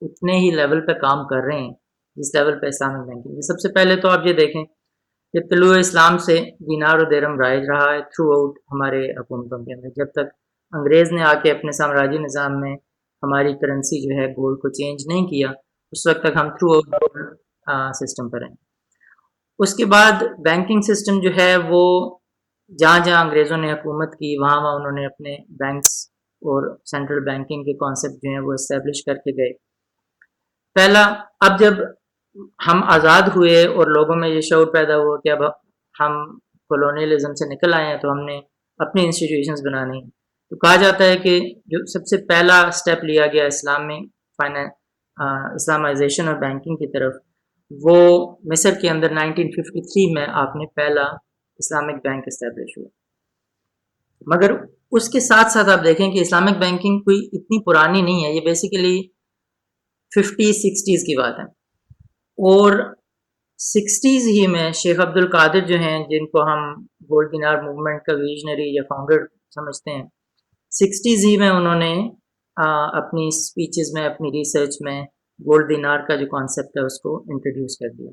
اتنے ہی لیول پہ کام کر رہے ہیں جس لیول پہ اسلامک بینکنگ۔ سب سے پہلے تو آپ یہ دیکھیں کہ طلوع اسلام سے دینار و درہم رائج رہا ہے تھرو آؤٹ ہمارے حکومتوں کے اندر۔ جب تک انگریز نے آ کے اپنے سامراجی نظام میں ہماری کرنسی جو ہے گولڈ کو چینج نہیں کیا، اس وقت تک ہم تھرو آؤٹ گولڈ سسٹم پر ہیں۔ اس کے بعد بینکنگ سسٹم جو ہے وہ جہاں جہاں انگریزوں نے حکومت کی وہاں وہاں انہوں نے اپنے بینکس اور سینٹرل بینکنگ کے کانسیپٹ جو ہیں وہ اسٹیبلش کر کے گئے۔ پہلا، اب جب ہم آزاد ہوئے اور لوگوں میں یہ شعور پیدا ہوا کہ اب ہم کولونیلزم سے نکل آئے ہیں تو ہم نے اپنی انسٹیٹیوشنز بنانی ہیں، تو کہا جاتا ہے کہ جو سب سے پہلا سٹیپ لیا گیا اسلام میں اسلامائزیشن اور بینکنگ کی طرف، وہ مصر کے اندر 1953 میں آپ نے پہلا اسلامک بینک اسٹیبلش ہوا۔ مگر اس کے ساتھ ساتھ آپ دیکھیں کہ اسلامک بینکنگ کوئی اتنی پرانی نہیں ہے، یہ بیسیکلی 50-60s کی بات ہے، اور 60s ہی میں شیخ عبد القادر جو ہیں جن کو ہم گولڈ دینار موومنٹ کا ویژنری یا فاؤنڈر سمجھتے ہیں، 60s ہی میں انہوں نے اپنی اسپیچز میں اپنی ریسرچ میں گولڈ دینار کا جو کانسیپٹ ہے اس کو انٹروڈیوس کر دیا۔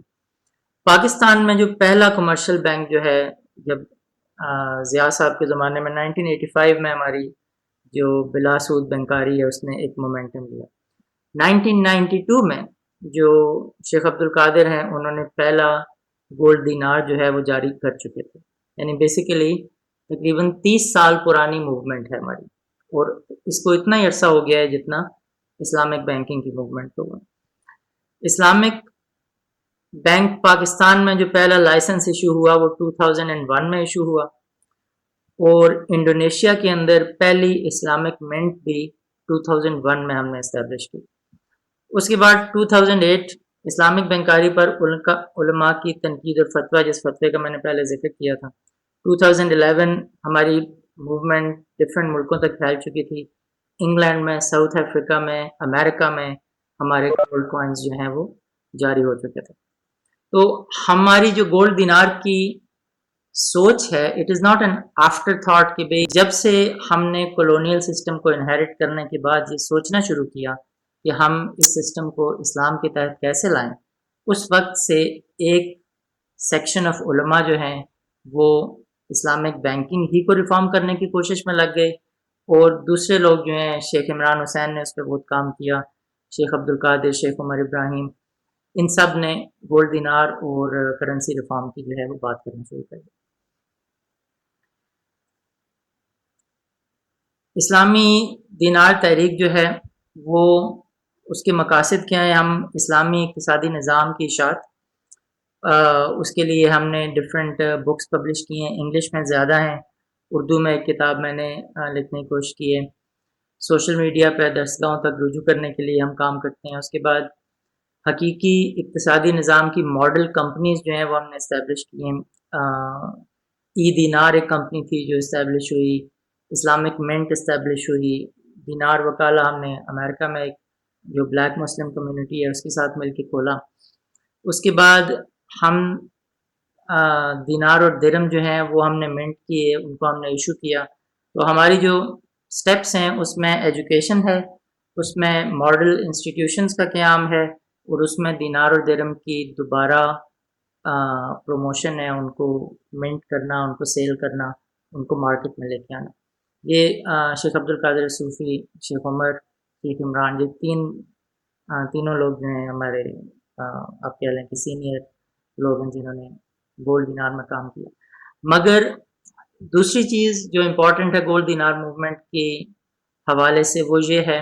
پاکستان میں جو پہلا کمرشل بینک جو ہے، جب ضیاء صاحب کے زمانے میں 1985 میں ہماری جو بلا سود بینکاری ہے اس نے ایک مومنٹم لیا۔ 1992 میں جو شیخ عبد القادر ہیں انہوں نے پہلا گولڈ دینار جو ہے وہ جاری کر چکے تھے، یعنی بیسیکلی تقریباً 30 سال پرانی موومنٹ ہے ہماری، اور اس کو اتنا ہی عرصہ ہو گیا ہے جتنا اسلامک بینکنگ کی موومنٹ کو ہوا۔ اسلامک بینک پاکستان میں جو پہلا لائسنس ایشو ہوا وہ 2001 میں ایشو ہوا، اور انڈونیشیا کے اندر پہلی اسلامک منٹ بھی 2001 میں ہم نے اسٹیبلش کی۔ اس کے بعد 2008 اسلامک بینکاری پر علماء کی تنقید اور فتویٰ، جس فتوے کا میں نے پہلے ذکر کیا تھا۔ 2011 ہماری موومنٹ ڈفرینٹ ملکوں تک پھیل چکی تھی، انگلینڈ میں، ساؤتھ افریقہ میں، امریکہ میں ہمارے گولڈ کوائنز جو ہیں وہ جاری ہو چکے تھے۔ تو ہماری جو گولڈ دینار کی سوچ ہے، it is not an after thought کہ بھئی جب سے ہم نے کولونیل سسٹم کو انہیرٹ کرنے کے بعد یہ سوچنا شروع کیا کہ ہم اس سسٹم کو اسلام کے تحت کیسے لائیں، اس وقت سے ایک سیکشن آف علماء جو ہیں وہ اسلامک بینکنگ ہی کو ریفارم کرنے کی کوشش میں لگ گئے، اور دوسرے لوگ جو ہیں، شیخ عمران حسین نے اس پہ بہت کام کیا، شیخ عبد القادر، شیخ عمر ابراہیم، ان سب نے گولڈ دینار اور کرنسی ریفارم کی جو ہے وہ بات کرنا شروع کر دی۔ اسلامی دینار تحریک جو ہے وہ اس کے مقاصد کیا ہیں؟ ہم اسلامی اقتصادی نظام کی اشاعت، اس کے لیے ہم نے ڈفرینٹ بکس پبلش کی ہیں، انگلش میں زیادہ ہیں، اردو میں ایک کتاب میں نے لکھنے کی کوشش کی ہے، سوشل میڈیا پہ درسگاہوں تک رجوع کرنے کے لیے ہم کام کرتے ہیں۔ اس کے بعد حقیقی اقتصادی نظام کی ماڈل کمپنیز جو ہیں وہ ہم نے اسٹیبلش کی ہیں۔ ای دینار ایک کمپنی تھی جو اسٹیبلش ہوئی، اسلامک منٹ اسٹیبلش ہوئی، دینار وکالہ ہم نے امریکہ میں ایک جو بلیک مسلم کمیونٹی ہے اس کے ساتھ مل کے کھولا۔ اس کے بعد ہم دینار اور درہم جو ہیں وہ ہم نے منٹ کیے، ان کو ہم نے ایشو کیا۔ تو ہماری جو سٹیپس ہیں اس میں ایجوکیشن ہے، اس میں ماڈل انسٹیٹیوشنز کا قیام ہے، اور اس میں دینار اور درہم کی دوبارہ پروموشن ہے، ان کو منٹ کرنا، ان کو سیل کرنا، ان کو مارکیٹ میں لے کے آنا۔ یہ شیخ عبدالقادر صوفی، شیخ عمر، شیخ عمران، یہ تینوں لوگ جو ہیں ہمارے آپ کہہ لیں کہ سینئر لوگ ہیں جنہوں نے گولڈ دینار میں کام کیا. مگر دوسری چیز جو امپورٹنٹ ہے گولڈ دینار موومنٹ کے حوالے سے وہ یہ ہے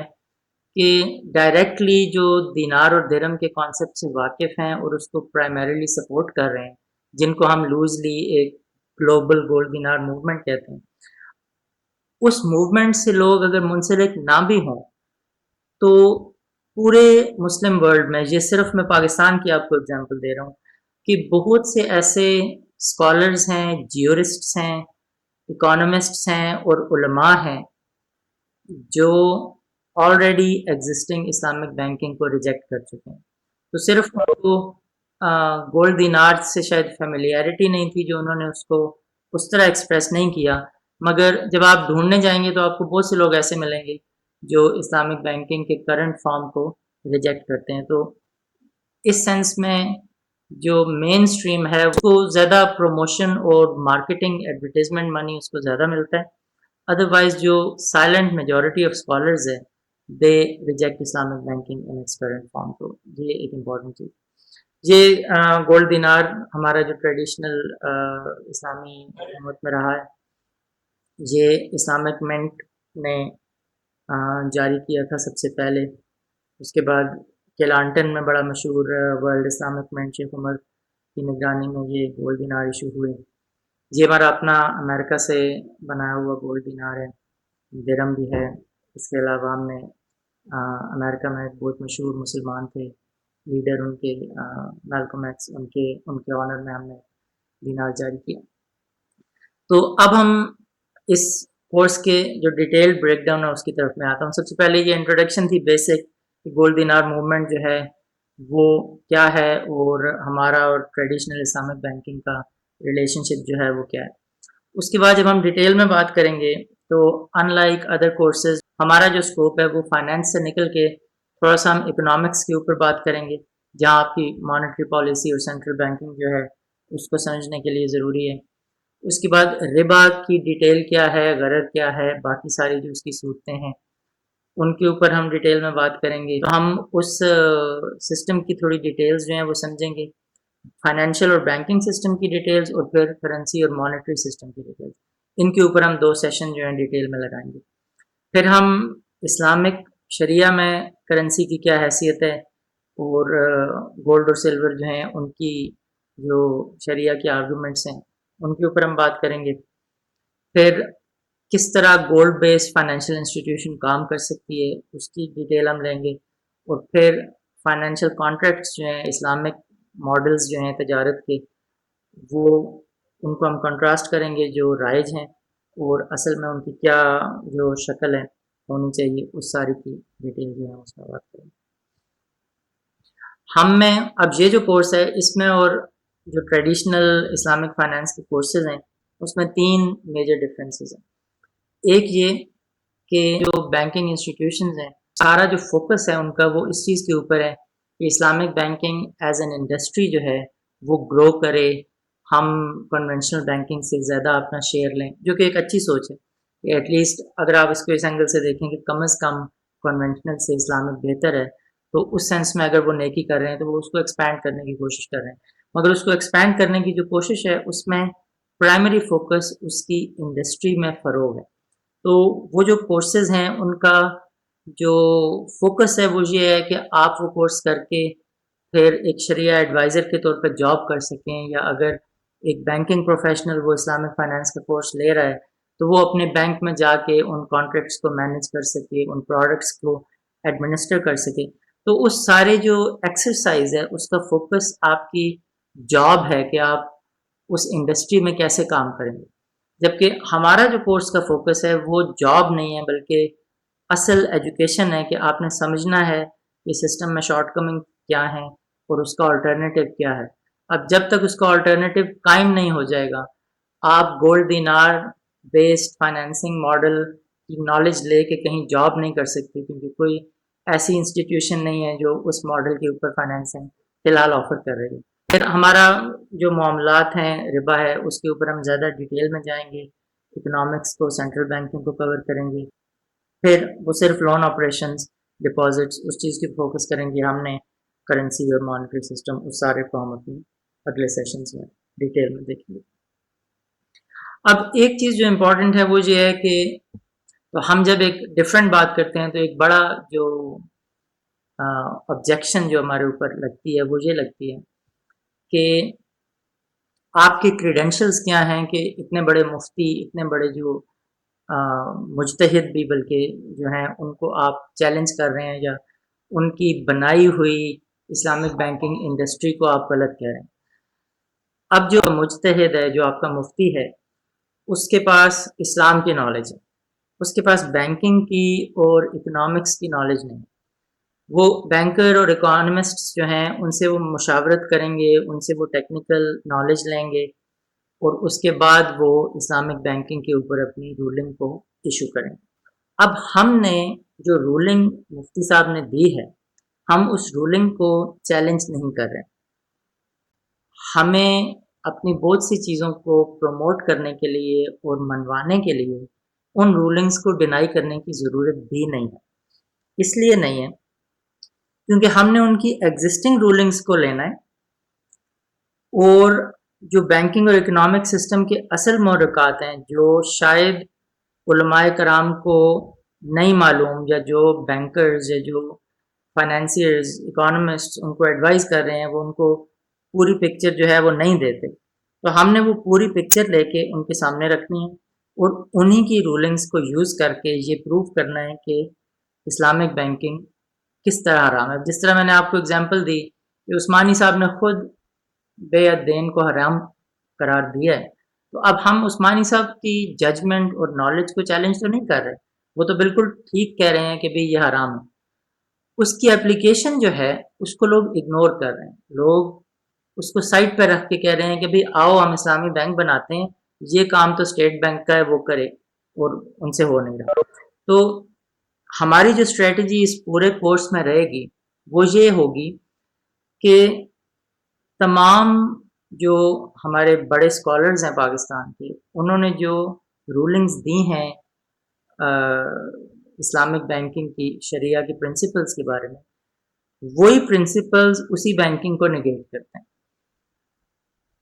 کہ ڈائریکٹلی جو دینار اور درہم کے کانسیپٹ سے واقف ہیں اور اس کو پرائمریلی سپورٹ کر رہے ہیں، جن کو ہم لوزلی ایک گلوبل گولڈ دینار موومنٹ کہتے ہیں، اس موومنٹ سے لوگ اگر منسلک نہ بھی ہوں تو پورے مسلم ورلڈ میں، یہ صرف میں پاکستان کی آپ کو اگزامپل دے رہا ہوں، کہ بہت سے ایسے اسکالرز ہیں، جیورسٹس ہیں، اکانومسٹس ہیں اور علماء ہیں جو آلریڈی ایگزسٹنگ اسلامک بینکنگ کو ریجیکٹ کر چکے ہیں. تو صرف ان کو گولڈ دینار سے شاید فیملیئرٹی نہیں تھی جو انہوں نے اس کو اس طرح ایکسپریس نہیں کیا، مگر جب آپ ڈھونڈنے جائیں گے تو آپ کو بہت سے لوگ ایسے ملیں گے جو اسلامک بینکنگ کے کرنٹ فارم کو ریجیکٹ کرتے ہیں. تو اس سینس میں جو مین سٹریم ہے اس کو زیادہ پروموشن اور مارکیٹنگ ایڈورٹیزمنٹ منی اس کو زیادہ ملتا ہے. ادروائز جو سائلنٹ میجورٹی آف اسکالرز ہے they reject Islamic banking in its current form. تو یہ ایک امپورٹنٹ چیز. یہ گولڈ دینار ہمارا جو ٹریڈیشنل اسلامی حکومت میں رہا ہے، یہ اسلامک منٹ نے جاری کیا تھا سب سے پہلے. اس کے بعد کیلانٹن میں بڑا مشہور ورلڈ اسلامک منٹ شیخ عمر کی نگرانی میں یہ گولڈ دینار ایشو ہوئے. یہ ہمارا اپنا امریکہ سے بنایا ہوا گولڈ دینار ہے، درہم بھی ہے. اس کے علاوہ ہم نے امریکہ میں ایک بہت مشہور مسلمان تھے لیڈر، ان کے میلکم ایکس، ان کے آنر میں ہم نے دینار جاری کیا. تو اب ہم اس کورس کے جو ڈیٹیل بریک ڈاؤن ہے اس کی طرف میں آتا ہوں. سب سے پہلے یہ انٹروڈکشن تھی بیسک کہ گولڈ دینار موومنٹ جو ہے وہ کیا ہے اور ہمارا اور ٹریڈیشنل اسلامک بینکنگ کا ریلیشن شپ جو ہے وہ کیا ہے. اس کے بعد جب ہم ڈیٹیل میں بات کریں گے تو ان لائک ادر کورسز ہمارا جو اسکوپ ہے وہ فائنینس سے نکل کے تھوڑا سا ہم اکنامکس کے اوپر بات کریں گے، جہاں آپ کی مانیٹری پالیسی اور سینٹرل بینکنگ جو ہے اس کو سمجھنے کے لیے ضروری ہے. اس کے بعد ربا کی ڈیٹیل کیا ہے، غرض کیا ہے، باقی ساری جو اس کی صورتیں ہیں ان کے اوپر ہم ڈیٹیل میں بات کریں گے. تو ہم اس سسٹم کی تھوڑی ڈیٹیلز جو ہیں وہ سمجھیں گے، فائنینشیل اور بینکنگ سسٹم کی ڈیٹیلز، اور پھر کرنسی اور مانیٹری سسٹم کی ڈیٹیلز. ان کے اوپر ہم 2 سیشن جو ہیں ڈیٹیل میں لگائیں گے. پھر ہم اسلامک شریعہ میں کرنسی کی کیا حیثیت ہے اور گولڈ اور سلور جو ہیں ان کی جو شریعہ کے آرگومنٹس ہیں ان کے اوپر ہم بات کریں گے. پھر کس طرح گولڈ بیس فائنینشیل انسٹیٹیوشن کام کر سکتی ہے اس کی ڈیٹیل ہم لیں گے. اور پھر فائنینشیل کانٹریکٹس جو ہیں، اسلامک ماڈلز جو ہیں تجارت کے، وہ ان کو ہم کنٹراسٹ کریں گے جو رائج ہیں اور اصل میں ان کی کیا جو شکل ہے ہونی چاہیے، اس ساری کی ڈیٹیل جو ہے اس میں بات کریں گے. ہم میں اب یہ جو کورس ہے اس میں اور جو ٹریڈیشنل اسلامک فائنینس کے کورسز ہیں اس میں 3 میجر ڈفرینسز ہیں. ایک یہ کہ جو بینکنگ انسٹیٹیوشنز ہیں سارا جو فوکس ہے ان کا وہ اس چیز کے اوپر ہے کہ Islamic banking as an industry جو ہے وہ گرو کرے، ہم کنونشنل بینکنگ سے زیادہ اپنا شیئر لیں، جو کہ ایک اچھی سوچ ہے کہ ایٹ لیسٹ اگر آپ اس کو اس اینگل سے دیکھیں کہ کم از کم کنونشنل سے اسلامک بہتر ہے، تو اس سینس میں اگر وہ نیکی کر رہے ہیں تو وہ اس کو ایکسپینڈ کرنے کی کوشش کر رہے ہیں. مگر اس کو ایکسپینڈ کرنے کی جو کوشش ہے اس میں پرائمری فوکس اس کی انڈسٹری میں فروغ ہے. تو وہ جو کورسز ہیں ان کا جو فوکس ہے وہ یہ ہے کہ آپ وہ کورس کر کے پھر ایک شریعہ ایڈوائزر کے طور پر جاب کر سکیں، یا اگر ایک بینکنگ پروفیشنل وہ اسلامک فائنینس کا کورس لے رہا ہے تو وہ اپنے بینک میں جا کے ان کانٹریکٹس کو مینیج کر سکے، ان پروڈکٹس کو ایڈمنسٹر کر سکے. تو اس سارے جو ایکسرسائز ہے اس کا فوکس آپ کی جاب ہے کہ آپ اس انڈسٹری میں کیسے کام کریں گے. جبکہ ہمارا جو کورس کا فوکس ہے وہ جاب نہیں ہے بلکہ اصل ایجوکیشن ہے کہ آپ نے سمجھنا ہے کہ سسٹم میں شارٹ کمنگ کیا ہیں اور اس کا آلٹرنیٹیو کیا ہے. اب جب تک اس کا آلٹرنیٹیو قائم نہیں ہو جائے گا آپ گولڈ دینار بیسڈ فائنینسنگ ماڈل کی نالج لے کے کہیں جاب نہیں کر سکتے، کیونکہ کوئی ایسی انسٹیٹیوشن نہیں ہے جو اس ماڈل کے اوپر فائنینسنگ فی الحال آفر کر رہی ہے. پھر ہمارا جو معاملات ہیں ربا ہے اس کے اوپر ہم زیادہ ڈیٹیل میں جائیں گے. اکنامکس کو، سینٹرل بینکنگ کو کور کریں گے. پھر وہ صرف لون آپریشنز، ڈپازٹس، اس چیز کی فوکس کریں گے. ہم نے کرنسی اور مانیٹری سسٹم اس سارے کو ہم اپنی اگلے سیشنز میں ڈیٹیل میں دیکھیں گے. اب ایک چیز جو امپورٹنٹ ہے وہ یہ ہے کہ تو ہم جب ایک ڈفرینٹ بات کرتے ہیں تو ایک بڑا جو آبجیکشن جو ہمارے اوپر لگتی ہے وہ یہ لگتی ہے کہ آپ کے کریڈینشلز کیا ہیں کہ اتنے بڑے مفتی، اتنے بڑے جو مجتہد بھی بلکہ جو ہیں ان کو آپ چیلنج کر رہے ہیں یا ان کی بنائی ہوئی اسلامک بینکنگ انڈسٹری کو آپ غلط کہہ رہے ہیں. اب جو مجتہد ہے، جو آپ کا مفتی ہے، اس کے پاس اسلام کی نالج ہے، اس کے پاس بینکنگ کی اور اکنامکس کی نالج نہیں. وہ بینکر اور اکانومسٹ جو ہیں ان سے وہ مشاورت کریں گے، ان سے وہ ٹیکنیکل نالج لیں گے اور اس کے بعد وہ اسلامک بینکنگ کے اوپر اپنی رولنگ کو ایشو کریں. اب ہم نے جو رولنگ مفتی صاحب نے دی ہے، ہم اس رولنگ کو چیلنج نہیں کر رہے. ہمیں اپنی بہت سی چیزوں کو پروموٹ کرنے کے لیے اور منوانے کے لیے ان رولنگز کو ڈینائی کرنے کی ضرورت بھی نہیں ہے. اس لیے نہیں ہے کیونکہ ہم نے ان کی ایگزسٹنگ رولنگز کو لینا ہے اور جو بینکنگ اور اکنامک سسٹم کے اصل محرکات ہیں جو شاید علماء کرام کو نہیں معلوم، یا جو بینکرز یا جو فائنینسیئرز، اکانومسٹ ان کو ایڈوائز کر رہے ہیں، وہ ان کو پوری پکچر جو ہے وہ نہیں دیتے. تو ہم نے وہ پوری پکچر لے کے ان کے سامنے رکھنی ہے اور انہی کی رولنگز کو یوز کر کے یہ پروف کرنا ہے کہ اسلامک بینکنگ کس طرح حرام ہے. جس طرح میں نے آپ کو اگزامپل دی کہ عثمانی صاحب نے خود بیع دین کو حرام قرار دیا ہے، تو اب ہم عثمانی صاحب کی ججمنٹ اور نالج کو چیلنج تو نہیں کر رہے، وہ تو بالکل ٹھیک کہہ رہے ہیں کہ بھئی یہ حرام ہے. اس کی اپلیکیشن جو ہے اس کو لوگ اگنور کر رہے ہیں. لوگ اس کو سائٹ پہ رکھ کے کہہ رہے ہیں کہ بھئی آؤ ہم اسلامی بینک بناتے ہیں، یہ کام تو اسٹیٹ بینک کا ہے وہ کرے، اور ان سے ہو نہیں رہا. تو ہماری جو اسٹریٹجی اس پورے کورس میں رہے گی وہ یہ ہوگی کہ تمام جو ہمارے بڑے اسکالرز ہیں پاکستان کے، انہوں نے جو رولنگز دی ہیں اسلامک بینکنگ کی، شریعہ کی پرنسپلز کے بارے میں، وہی پرنسپلز اسی بینکنگ کو نگیٹ کرتے ہیں.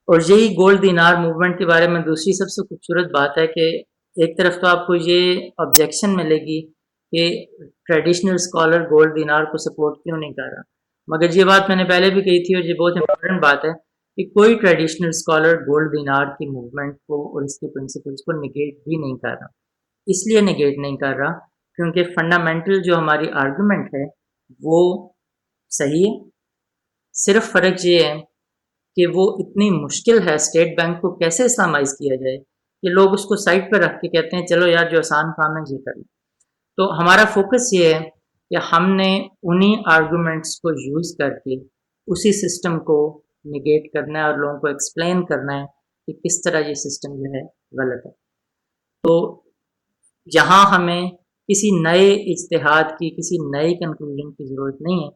اور یہی گولڈ دینار موومنٹ کے بارے میں دوسری سب سے خوبصورت بات ہے کہ ایک طرف تو آپ کو یہ آبجیکشن ملے گی کہ ٹریڈیشنل اسکالر گولڈ دینار کو سپورٹ کیوں نہیں کر رہا، مگر یہ بات میں نے پہلے بھی کہی تھی اور یہ بہت امپورٹنٹ بات ہے کہ کوئی ٹریڈیشنل اسکالر گولڈ دینار کی موومنٹ کو اور اس کے پرنسپلز کو نگیٹ بھی نہیں کر رہا. اس لیے نگیٹ نہیں کر رہا کیونکہ فنڈامنٹل جو ہماری آرگومنٹ ہے وہ صحیح ہے. صرف فرق یہ ہے کہ وہ اتنی مشکل ہے اسٹیٹ بینک کو کیسے اسلامائز کیا جائے کہ لوگ اس کو سائٹ پہ رکھ کے کہتے ہیں چلو یار جو آسان کام ہے یہ کر لیں. تو ہمارا فوکس یہ ہے کہ ہم نے انہی آرگومنٹس کو یوز کر کے اسی سسٹم کو نگیٹ کرنا ہے اور لوگوں کو ایکسپلین کرنا ہے کہ کس طرح یہ سسٹم جو ہے غلط ہے. تو یہاں ہمیں کسی نئے اجتہاد کی، کسی نئی کنکلوژن کی ضرورت نہیں ہے.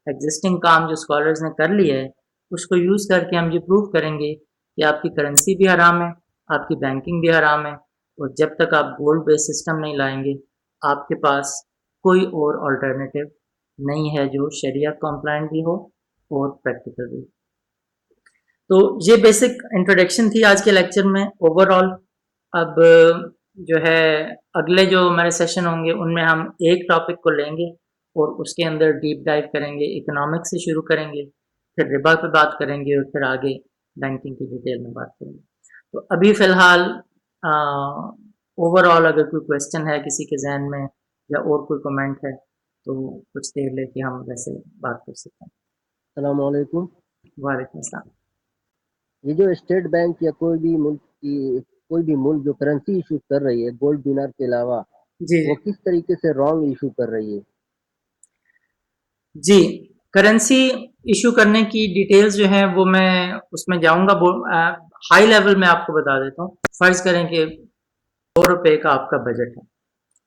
ایگزسٹنگ کام جو اسکالرز نے کر لیا ہے اس کو یوز کر کے ہم یہ پروف کریں گے کہ آپ کی کرنسی بھی حرام ہے، آپ کی بینکنگ بھی حرام ہے، اور جب تک آپ گولڈ بیس سسٹم نہیں لائیں گے آپ کے پاس کوئی اور آلٹرنیٹیو نہیں ہے جو شریعت کمپلائنٹ بھی ہو اور پریکٹیکل بھی. تو یہ بیسک انٹروڈکشن تھی آج کے لیکچر میں اوور آل. اب جو ہے اگلے جو ہمارے سیشن ہوں گے ان میں ہم ایک ٹاپک کو لیں گے اور اس کے اندر ڈیپ ڈائیو کریں گے. اکنامکس سے شروع کریں گے، پھر ربا پہ بات کریں گے اور پھر آگے بینکنگ کی ڈیٹیل میں بات کریں گے. تو ابھی فی الحال اوور آل اگر کوئی کویسچن ہے کسی کے ذہن میں یا اور کوئی کمنٹ ہے تو کچھ دیر لے کے ہم ویسے بات کر سکتے ہیں. السلام علیکم. وعلیکم السلام. یہ جو اسٹیٹ بینک یا کوئی بھی ملک جو کرنسی ایشو کر رہی ہے گولڈ دینار کے علاوہ، جی وہ کس طریقے سے رانگ ایشو کر رہی ہے؟ جی، کرنسی ایشو کرنے کی ڈیٹیلز جو ہیں وہ میں اس میں جاؤں گا. ہائی لیول میں آپ کو بتا دیتا ہوں. فرض کریں کہ 100 روپے کا آپ کا بجٹ ہے،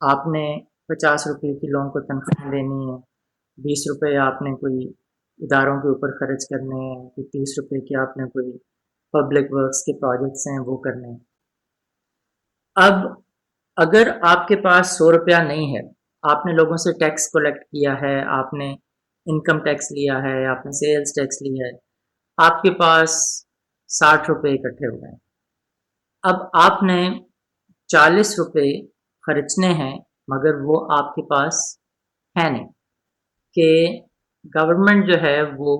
آپ نے 50 روپے کی لوگوں کو تنخواہ دینی ہے، 20 روپے آپ نے کوئی اداروں کے اوپر خرچ کرنے ہیں، کوئی 30 روپے کی آپ نے کوئی پبلک ورکس کے پروجیکٹس ہیں وہ کرنے ہیں. اب اگر آپ کے پاس 100 روپیہ نہیں ہے، آپ نے لوگوں سے ٹیکس کلیکٹ کیا ہے، آپ نے انکم ٹیکس لیا ہے، آپ نے سیلز ٹیکس لیا ہے، آپ کے پاس 60 روپے اکٹھے ہوئے ہیں، اب آپ نے 40 روپے خرچنے ہیں مگر وہ آپ کے پاس ہے نہیں، کہ گورنمنٹ جو ہے وہ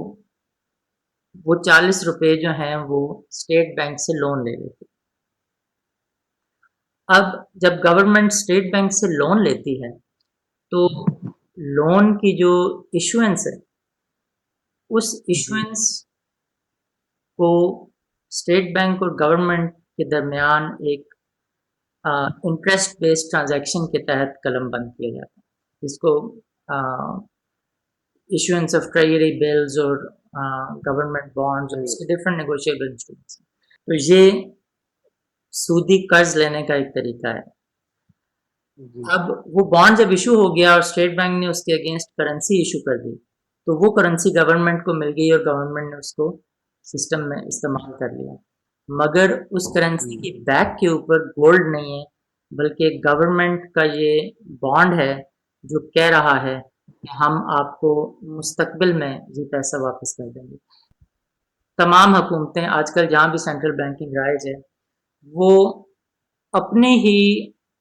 40 روپے جو ہیں وہ اسٹیٹ بینک سے لون لے لیتی. اب جب گورنمنٹ اسٹیٹ بینک سے لون لیتی ہے تو لون کی جو ایشوئنس ہے اس ایشوئنس کو اسٹیٹ بینک اور گورنمنٹ کے درمیان ایک انٹرسٹ بیسڈ ٹرانزیکشن کے تحت قلم بند کیا جاتا ہے، جس کو ایشوئنس آف ٹریجری بلز اور گورنمنٹ بانڈز اور اس کے ڈفرینٹ نیگوشیبل انسٹرومنٹس. تو یہ سودی قرض لینے کا ایک طریقہ ہے. اب وہ بانڈ جب ایشو ہو گیا اور اسٹیٹ بینک نے اس کے اگینسٹ کرنسی ایشو کر دی تو وہ کرنسی گورنمنٹ کو مل گئی اور گورنمنٹ نے اس کو سسٹم میں استعمال کر لیا، مگر اس کرنسی کی بیک کے اوپر گولڈ نہیں ہے بلکہ گورنمنٹ کا یہ بانڈ ہے جو کہہ رہا ہے کہ ہم آپ کو مستقبل میں یہ پیسہ واپس کر دیں گے. تمام حکومتیں آج کل جہاں بھی سینٹرل بینکنگ رائج ہے وہ اپنے ہی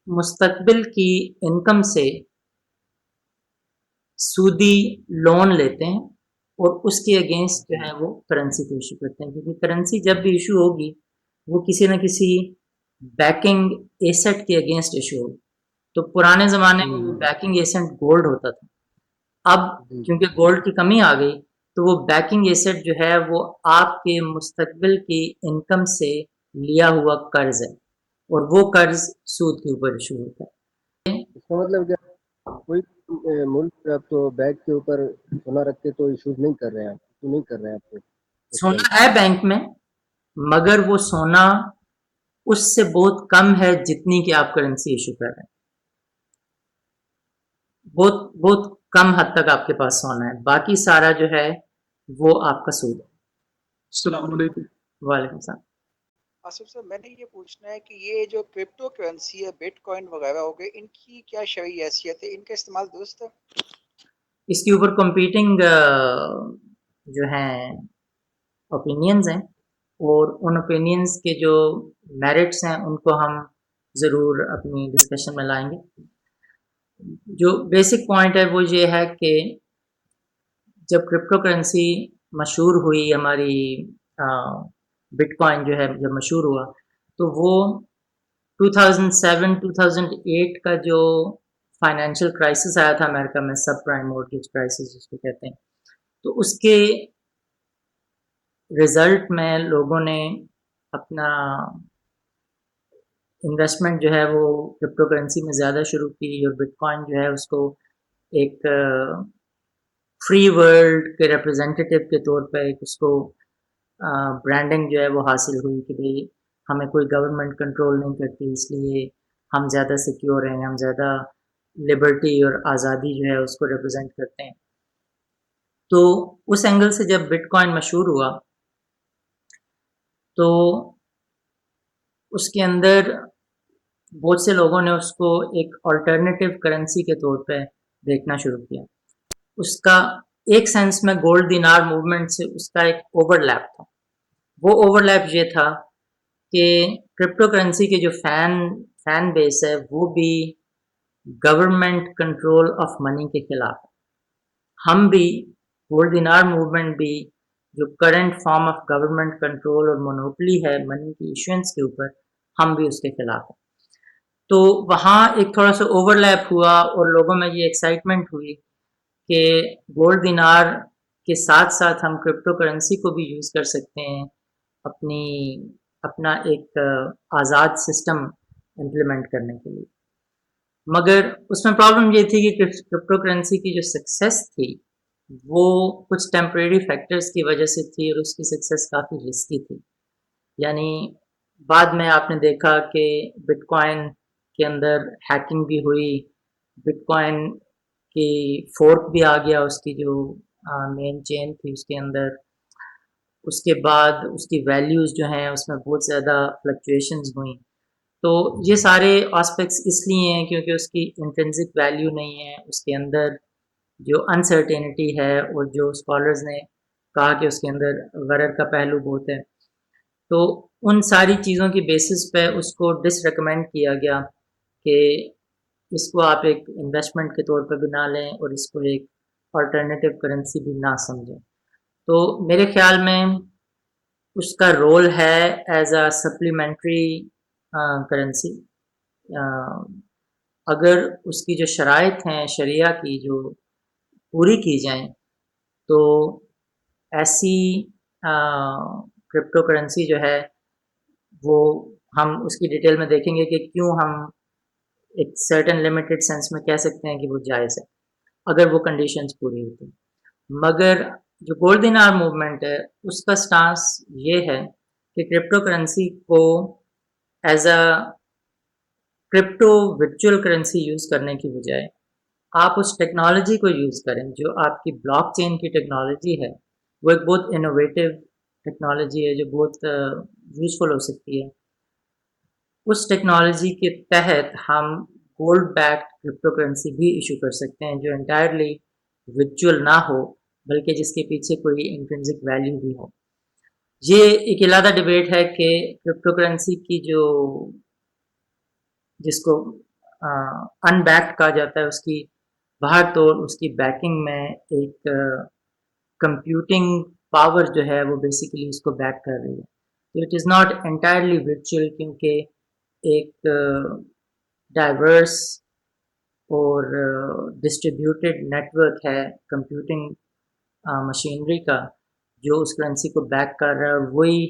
مستقبل کی انکم سے سودی لون لیتے ہیں اور اس کے اگینسٹ جو ہے وہ کرنسی کو ایشو کرتے ہیں، کیونکہ کرنسی جب بھی ایشو ہوگی وہ کسی نہ کسی بیکنگ ایسٹ کے اگینسٹ ایشو ہوگی. تو پرانے زمانے میں بیکنگ ایسٹ گولڈ ہوتا تھا، اب کیونکہ گولڈ کی کمی آ گئی تو وہ بیکنگ ایسٹ جو ہے وہ آپ کے مستقبل کی انکم سے لیا ہوا قرض ہے اور وہ قرض سود کے اوپر ایشو ہوتا ہے. اس کا مطلب کیا کوئی ملک اب تو بینک کے اوپر سونا رکھ کے تو ایشوز نہیں کر رہے ہیں، تو نہیں کر رہے ہیں آپ کو سونا ہے بینک میں مگر وہ سونا اس سے بہت کم ہے جتنی کہ آپ کرنسی ایشو کر رہے ہیں، بہت بہت کم حد تک آپ کے پاس سونا ہے، باقی سارا جو ہے وہ آپ کا سود ہے. السلام علیکم. وعلیکم السلام. آصف صاحب میں نے یہ پوچھنا ہے کہ یہ جو کرپٹو کرنسی ہے بٹ کوائن وغیرہ ہو گئے ان کی کیا شرعی حیثیت ہے، ان کا استعمال درست ہے؟ اس کے اوپر کمپیٹنگ جو ہیں اوپینینز ہیں اور ان اوپینینز کے جو میرٹس ہیں ان کو ہم ضرور اپنی ڈسکشن میں لائیں گے. جو بیسک پوائنٹ ہے وہ یہ ہے کہ جب کرپٹو کرنسی مشہور ہوئی، ہماری بٹ کوائن جو ہے جب مشہور ہوا تو وہ 2007-2008 کا جو فائنینشیل کرائسس آیا تھا امریکہ میں، سب پرائم مورگیج کرائسس جس کو کہتے ہیں، تو اس کے رزلٹ میں لوگوں نے اپنا انویسٹمنٹ جو ہے وہ کرپٹو کرنسی میں زیادہ شروع کی اور بٹ کوائن جو ہے اس کو ایک فری ورلڈ کے ریپرزینٹیٹیو کے طور پہ ایک اس کو برانڈنگ جو ہے وہ حاصل ہوئی کہ بھئی ہمیں کوئی گورنمنٹ کنٹرول نہیں کرتی، اس لیے ہم زیادہ سیکیور ہیں، ہم زیادہ لبرٹی اور آزادی جو ہے اس کو ریپرزینٹ کرتے ہیں. تو اس اینگل سے جب بٹ کوائن مشہور ہوا تو اس کے اندر بہت سے لوگوں نے اس کو ایک آلٹرنیٹیو کرنسی کے طور پہ دیکھنا شروع کیا. اس کا ایک سینس میں گولڈ دینار موومنٹ سے اس کا ایک اوور لیپ تھا. وہ اوور لیپ یہ تھا کہ کرپٹو کرنسی کے جو فین بیس ہے وہ بھی گورنمنٹ کنٹرول آف منی کے خلاف ہے. ہم بھی گولڈ دینار موومنٹ بھی جو current form of government control اور مونوپلی ہے منی کی ایشوئنس کے اوپر، ہم بھی اس کے خلاف ہیں. تو وہاں ایک تھوڑا سا اوور لیپ ہوا اور لوگوں میں یہ ایکسائٹمنٹ ہوئی کہ گولڈ دینار کے ساتھ ساتھ ہم کرپٹو کرنسی کو بھی یوز کر سکتے ہیں اپنا ایک آزاد سسٹم امپلیمنٹ کرنے کے لیے. مگر اس میں پرابلم یہ تھی کہ کرپٹو کرنسی کی جو سکسیس تھی وہ کچھ ٹیمپریری فیکٹرز کی وجہ سے تھی اور اس کی سکسیس کافی رسکی تھی. یعنی بعد میں آپ نے دیکھا کہ بٹ کوائن کے اندر ہیکنگ بھی ہوئی، بٹ کوائن کی فورک بھی آ گیا اس کی جو مین چین تھی اس کے اندر. اس کے بعد اس کی ویلیوز جو ہیں اس میں بہت زیادہ فلکچویشنز ہوئیں. تو یہ سارے آسپیکٹس اس لیے ہیں کیونکہ اس کی انٹرنسک ویلیو نہیں ہے، اس کے اندر جو انسرٹینٹی ہے اور جو اسکالرز نے کہا کہ اس کے اندر غرر کا پہلو بہت ہے، تو ان ساری چیزوں کی بیسس پہ اس کو ڈس ریکمینڈ کیا گیا کہ اس کو آپ ایک انویسٹمنٹ کے طور پہ بھی نہ لیں اور اس کو ایک آلٹرنیٹیو کرنسی بھی نہ سمجھیں. تو میرے خیال میں اس کا رول ہے ایز اے سپلیمنٹری کرنسی. اگر اس کی جو شرائط ہیں شریعہ کی جو پوری کی جائیں تو ایسی کرپٹو کرنسی جو ہے وہ ہم اس کی ڈیٹیل میں دیکھیں گے کہ کیوں ہم ایک سرٹن لمیٹڈ سینس میں کہہ سکتے ہیں کہ وہ جائز ہے اگر وہ کنڈیشنز پوری ہوتی. مگر جو گولڈ دینار موومنٹ ہے اس کا سٹانس یہ ہے کہ کرپٹو کرنسی کو as a crypto virtual currency use کرنے کی بجائے آپ اس ٹیکنالوجی کو یوز کریں جو آپ کی بلاک چین کی ٹیکنالوجی ہے. وہ ایک بہت انوویٹو ٹیکنالوجی ہے جو بہت یوزفل ہو سکتی ہے. اس ٹیکنالوجی کے تحت ہم گولڈ بیکڈ کرپٹو کرنسی بھی ایشو کر سکتے ہیں جو انٹائرلی ورچوئل نہ ہو بلکہ جس کے پیچھے کوئی انٹرنسک ویلیو بھی ہو. یہ ایک علیحدہ ڈبیٹ ہے کہ کرپٹو کرنسی کی جو جس کو ان بیکڈ کہا جاتا ہے اس کی باہر طور اس کی بیکنگ میں ایک کمپیوٹنگ پاور جو ہے وہ بیسیکلی اس کو بیک کر رہی ہے. تو it is not entirely virtual کیونکہ ایک ڈائیورس اور ڈسٹریبیوٹیڈ نیٹ ورک ہے کمپیوٹنگ مشینری کا جو اس کرنسی کو بیک کر رہا ہے اور وہی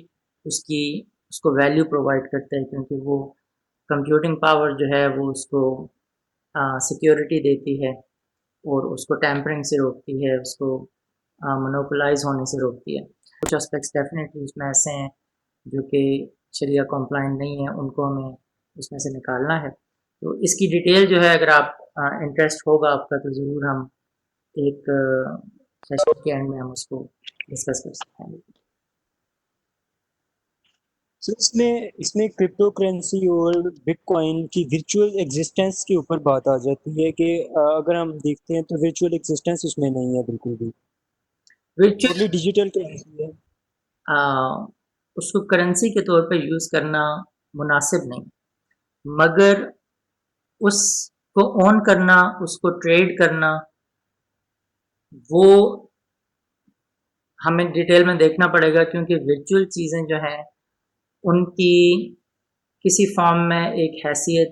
اس کو ویلیو پرووائڈ کرتا ہے کیونکہ وہ کمپیوٹنگ پاور جو ہے وہ اس کو سیکیورٹی دیتی ہے اور اس کو ٹیمپرنگ سے روکتی ہے، اس کو مونوپلائز ہونے سے روکتی ہے. کچھ اسپیکٹس ڈیفینیٹلی اس میں ایسے ہیں جو کہ شریعہ کمپلائنٹ نہیں ہیں، ان کو ہمیں اس میں سے نکالنا ہے. تو اس کی ڈیٹیل جو ہے اگر آپ انٹرسٹ ہوگا آپ کا تو ضرور ہم ایک سیشن کے اینڈ میں ہم اس کو ڈسکس کر سکتے ہیں. اس میں کرپٹو کرنسی اور بٹ کوائن کی ورچوئل ایگزسٹنس کے اوپر بات آ جاتی ہے کہ اگر ہم دیکھتے ہیں تو ورچوئل ایگزسٹنس اس میں نہیں ہے بالکل بھی، ورچوئل ڈیجیٹل کرنسی ہے. اس کو کرنسی کے طور پہ یوز کرنا مناسب نہیں، مگر اس کو اون کرنا اس کو ٹریڈ کرنا وہ ہمیں ڈیٹیل میں دیکھنا پڑے گا کیونکہ ورچوئل چیزیں جو ہیں ان کی کسی فارم میں ایک حیثیت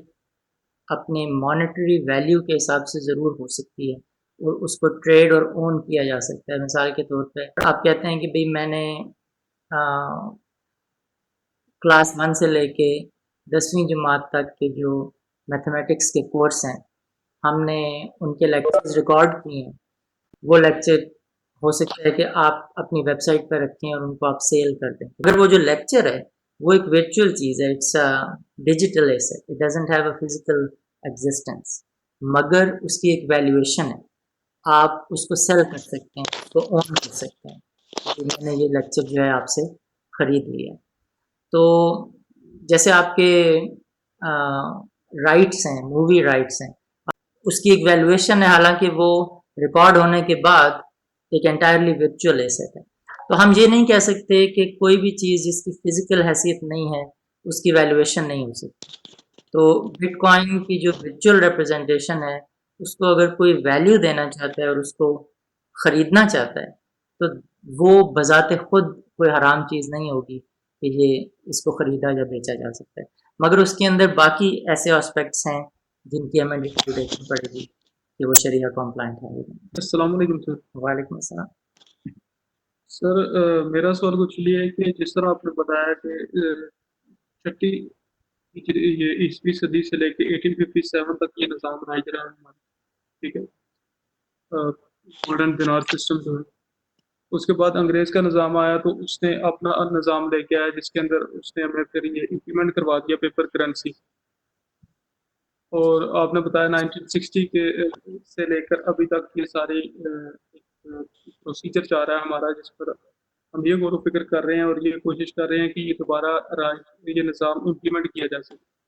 اپنے مانیٹری ویلیو کے حساب سے ضرور ہو سکتی ہے اور اس کو ٹریڈ اور اون کیا جا سکتا ہے. مثال کے طور پہ آپ کہتے ہیں کہ بھئی میں نے کلاس 1 سے لے کے 10ویں جماعت تک کے جو میتھمیٹکس کے کورس ہیں ہم نے ان کے لیکچرز ریکارڈ کیے ہیں. وہ لیکچر ہو سکتا ہے کہ آپ اپنی ویب سائٹ پہ رکھیں اور ان کو آپ سیل کر دیں. اگر وہ جو لیکچر ہے وہ ایک ورچوئل چیز ہے، it's digital asset, it doesn't have a physical existence, مگر اس کی ایک ویلیویشن ہے. آپ اس کو سیل کر سکتے ہیں، اس کو اون کر سکتے ہیں کہ میں نے یہ لیکچر جو ہے آپ سے خرید لیا. تو جیسے آپ کے رائٹس ہیں، مووی رائٹس ہیں، اس کی ایک ویلیویشن ہے حالانکہ وہ ریکارڈ ہونے کے بعد ایک انٹائرلی ورچوئل ایسٹ ہے. تو ہم یہ نہیں کہہ سکتے کہ کوئی بھی چیز جس کی فزیکل حیثیت نہیں ہے اس کی ویلیویشن نہیں ہو سکتی. تو بٹ کوائن کی جو ورچوئل ریپرزنٹیشن ہے اس کو اگر کوئی ویلیو دینا چاہتا ہے اور اس کو خریدنا چاہتا ہے تو وہ بذات خود کوئی حرام چیز نہیں ہوگی کہ یہ اس کو خریدا یا بیچا جا سکتا ہے، مگر اس کے اندر باقی ایسے آسپیکٹس ہیں جن کی ہمیں ڈیٹیل دیکھنی پڑے گی کہ وہ شریعہ کمپلائنٹ ہے. السلام علیکم سر. وعلیکم السلام. سر میرا سوال کچھ یہ ہے کہ جس طرح آپ نے بتایا کہ چھٹی یہ 20ویں صدی سے لے کے 1857 تک یہ نظام رائج رہا ہے ہمارا، ٹھیک ہے، ماڈرن دینار سسٹم جو ہے. اس کے بعد انگریز کا نظام آیا تو اس نے اپنا نظام لے کے آیا جس کے اندر اس نے ہمیں پھر یہ امپلیمنٹ کروا دیا پیپر کرنسی. اور آپ نے بتایا 1960 کے سے لے کر ابھی تک یہ سارے پروسیجر چاہ رہا ہے ہمارا جس پر ہم یہ غور و فکر کر رہے ہیں اور یہ کوشش کر رہے ہیں کہ یہ دوبارہ یہ نظام امپلیمنٹ کیا جا سکے.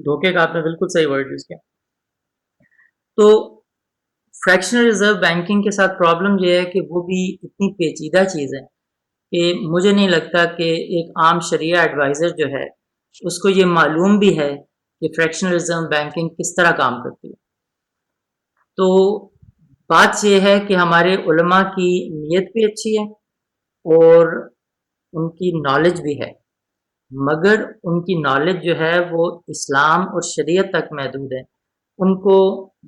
دھوکے کا آپ نے بالکل صحیح ورڈ یوز کیا. تو فریکشنل ریزرو بینکنگ کے ساتھ پرابلم یہ ہے کہ وہ بھی اتنی پیچیدہ چیز ہے کہ مجھے نہیں لگتا کہ ایک عام شریعہ ایڈوائزر جو ہے اس کو یہ معلوم بھی ہے کہ فریکشنل ریزرو بینکنگ کس طرح کام کرتی ہے. تو بات یہ ہے کہ ہمارے علماء کی نیت بھی اچھی ہے اور ان کی نالج بھی ہے، مگر ان کی نالج جو ہے وہ اسلام اور شریعت تک محدود ہے. ان کو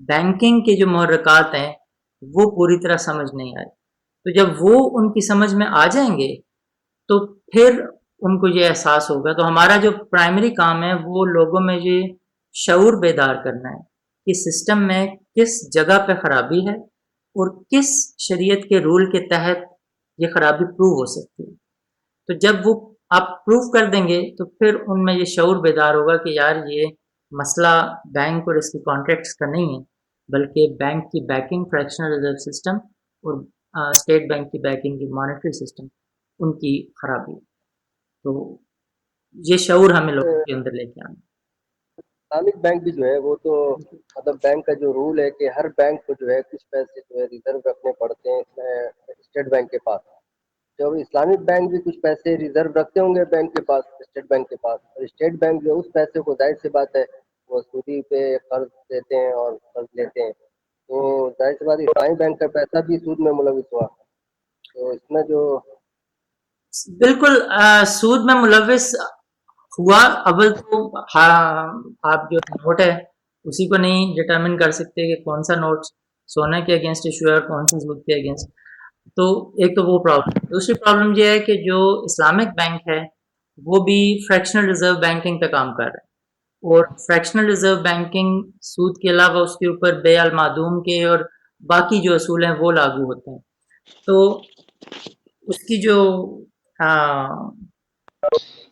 بینکنگ کے جو محرکات ہیں وہ پوری طرح سمجھ نہیں آئے. تو جب وہ ان کی سمجھ میں آ جائیں گے تو پھر ان کو یہ احساس ہوگا. تو ہمارا جو پرائمری کام ہے وہ لوگوں میں یہ شعور بیدار کرنا ہے کہ سسٹم میں کس جگہ پہ خرابی ہے اور کس شریعت کے رول کے تحت یہ خرابی پروو ہو سکتی ہے. تو جب وہ آپ پروف کر دیں گے تو پھر ان میں یہ شعور بیدار ہوگا کہ یار یہ مسئلہ بینک اور اس کی کانٹریکٹس کا نہیں ہے، بلکہ بینک کی بیکنگ فریکشنل ریزرو سسٹم اور اسٹیٹ بینک کی بیکنگ کی مانیٹری سسٹم ان کی خرابی. تو یہ شعور ہمیں لوگوں کے اندر لے کے آنا. اسلامک بینک بھی جو ہے وہ تو مطلب بینک کا جو رول ہے کہ ہر بینک کو جو ہے کچھ پیسے جو ہے ریزرو رکھنے پڑتے ہیں اسٹیٹ بینک کے پاس. جو اسلامک بینک بھی کچھ پیسے ریزرو رکھتے ہوں گے بینک کے پاس، اسٹیٹ بینک کے پاس، اور اسٹیٹ بینک جو اس پیسے کو ظاہر سی بات ہے وہ سودی پہ قرض دیتے ہیں اور قرض لیتے ہیں. تو ظاہر سی بات اسلامی بینک کا پیسہ بھی سود میں ملوث ہوا. تو اس میں جو بالکل سود میں ملوث ہوا. اول تو آپ جو نوٹ ہے اسی کو نہیں ڈٹرمن کر سکتے کہ کون سا نوٹ سونے کے اگینسٹ ایشو ہے اور کون سا سود کے اگینسٹ. تو ایک تو وہ پرابلم. دوسری پرابلم یہ ہے کہ جو اسلامک بینک ہے وہ بھی فریکشنل ریزرو بینکنگ پہ کام کر رہا ہے، اور فریکشنل ریزرو بینکنگ سود کے علاوہ اس کے اوپر بے المعدوم کے اور باقی جو اصول ہیں وہ لاگو ہوتے ہیں. تو اس کی جو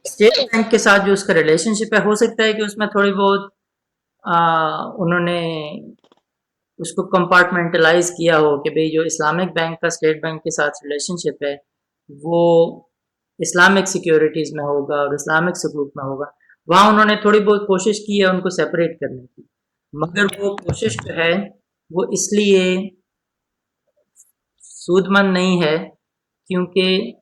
اسٹیٹ بینک کے ساتھ جو اس کا ریلیشن شپ ہے، ہو سکتا ہے کہ اس میں تھوڑی بہت انہوں نے اس کو کمپارٹمنٹلائز کیا ہو کہ بھئی جو اسلامک بینک کا اسٹیٹ بینک کے ساتھ ریلیشن شپ ہے وہ اسلامک سیکیورٹیز میں ہوگا اور اسلامک سکوک میں ہوگا. وہاں انہوں نے تھوڑی بہت کوشش کی ہے ان کو سیپریٹ کرنے کی، مگر وہ کوشش جو ہے وہ اس لیے سود مند نہیں ہے کیونکہ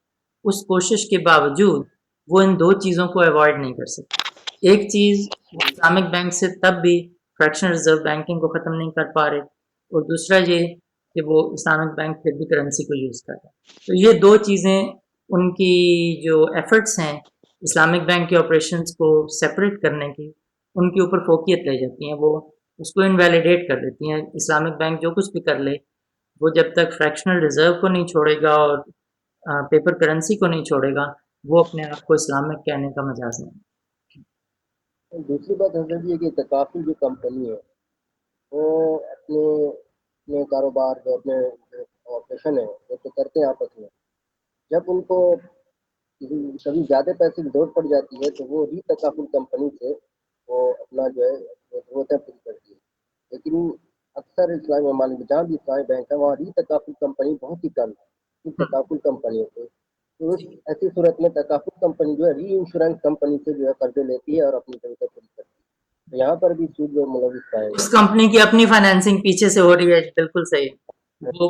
اس کوشش کے باوجود وہ ان دو چیزوں کو ایوائڈ نہیں کر سکتے. ایک چیز وہ اسلامک بینک سے تب بھی فریکشنل ریزرو بینکنگ کو ختم نہیں کر پا رہے، اور دوسرا یہ کہ وہ اسلامک بینک پھر بھی کرنسی کو یوز کر رہا ہے. تو یہ دو چیزیں ان کی جو ایفرٹس ہیں اسلامک بینک کے آپریشنز کو سیپریٹ کرنے کی، ان کے اوپر فوقیت لے جاتی ہیں، وہ اس کو انویلیڈیٹ کر دیتی ہیں. اسلامک بینک جو کچھ بھی کر لے وہ جب تک فریکشنل ریزرو کو نہیں چھوڑے گا اور پیپر کرنسی کو نہیں چھوڑے گا وہ اپنے آپ کو اسلامک کہنے کا مجاز نہیں. دوسری بات حضرت یہ کہ تکافل جو کمپنی ہے وہ اپنے کاروبار جو اپنے آپریشن ہے وہ تو کرتے ہیں آپس میں. جب ان کو کبھی زیادہ پیسے کی ضرورت پڑ جاتی ہے تو وہ ری تکافل کمپنی سے وہ اپنا جو ہے ضرورتیں پوری کرتی ہے. لیکن اکثر اسلامی ممالک جہاں بھی اسلامی بینک ہے وہاں ری تکافل کمپنی بہت ہی کم ہے تکافل کمپنیوں سے. تو ایسی صورت میں تکافل کمپنی جو ہے ری انشورنس کمپنی سے جو ہے قرضے لیتی ہے اور اپنی ضرورتیں پوری کرتی ہے. تو یہاں پر بھی سود جو ملوث پائے اس کمپنی کی اپنی فائنینسنگ پیچھے سے ہو رہی ہے. بالکل صحیح،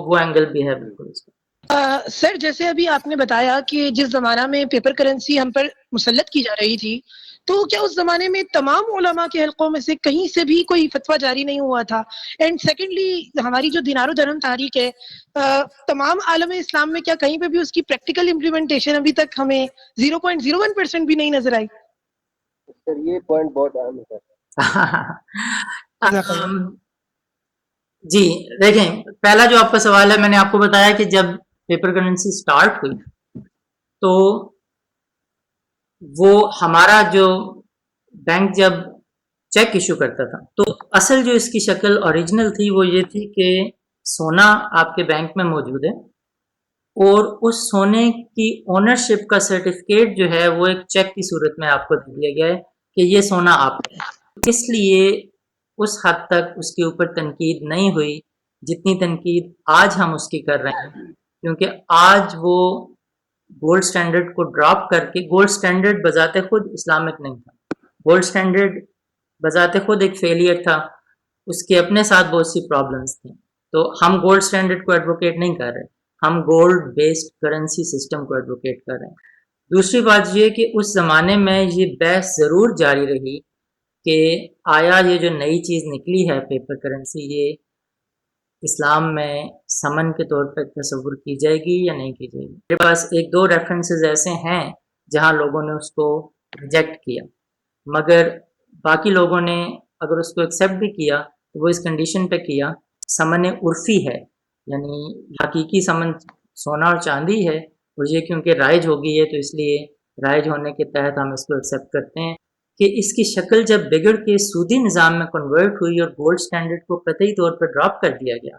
وہ اینگل بھی ہے. بالکل سر جیسے ابھی آپ نے بتایا کہ جس زمانہ میں پیپر کرنسی ہم پر مسلط کی جا رہی تھی تو کیا اس زمانے میں تمام علماء کے حلقوں میں سے کہیں سے بھی کوئی فتویٰ جاری نہیں ہوا تھا؟ اینڈ سیکنڈلی ہماری جو دینار و درہم تحریک ہے تمام عالم اسلام میں کیا کہیں پہ بھی اس کی پریکٹیکل امپلیمنٹیشن ابھی تک ہمیں 0.01% بھی نہیں نظر آئی؟ سر یہ پوائنٹ بہت اہم ہے. جی دیکھیں، پہلا جو آپ کا سوال ہے میں نے آپ کو بتایا کہ جب پیپر کرنسی سٹارٹ ہوئی تو وہ ہمارا جو بینک جب چیک ایشو کرتا تھا تو اصل جو اس کی شکل اوریجنل تھی وہ یہ تھی کہ سونا آپ کے بینک میں موجود ہے اور اس سونے کی اونرشپ کا سرٹیفکیٹ جو ہے وہ ایک چیک کی صورت میں آپ کو دے دیا گیا ہے کہ یہ سونا آپ کا ہے. اس لیے اس حد تک اس کے اوپر تنقید نہیں ہوئی جتنی تنقید آج ہم اس کی کر رہے ہیں، کیونکہ آج وہ گولڈ سٹینڈرڈ کو ڈراپ کر کے، گولڈ سٹینڈرڈ بذات خود اسلامک نہیں تھا. گولڈ سٹینڈرڈ بذات خود ایک فیلئر تھا، اس کے اپنے ساتھ بہت سی پرابلمس تھیں. تو ہم گولڈ اسٹینڈرڈ کو ایڈوکیٹ نہیں کر رہے، ہم گولڈ بیسڈ کرنسی سسٹم کو ایڈوکیٹ کر رہے ہیں. دوسری بات یہ کہ اس زمانے میں یہ بحث ضرور جاری رہی کہ آیا یہ جو نئی چیز نکلی ہے پیپر کرنسی، یہ اسلام میں سمن کے طور پر تصور کی جائے گی یا نہیں کی جائے گی. میرے پاس ایک دو ریفرنسز ایسے ہیں جہاں لوگوں نے اس کو ریجیکٹ کیا، مگر باقی لوگوں نے اگر اس کو ایکسیپٹ بھی کیا تو وہ اس کنڈیشن پہ کیا سمن عرفی ہے، یعنی حقیقی سمن سونا اور چاندی ہے، اور یہ کیونکہ رائج ہو گئی ہے تو اس لیے رائج ہونے کے تحت ہم اس کو ایکسیپٹ کرتے ہیں کہ اس کی شکل جب بگڑ کے سودی نظام میں کنورٹ ہوئی اور گولڈ سٹینڈرڈ کو قطعی طور پر ڈراپ کر دیا گیا،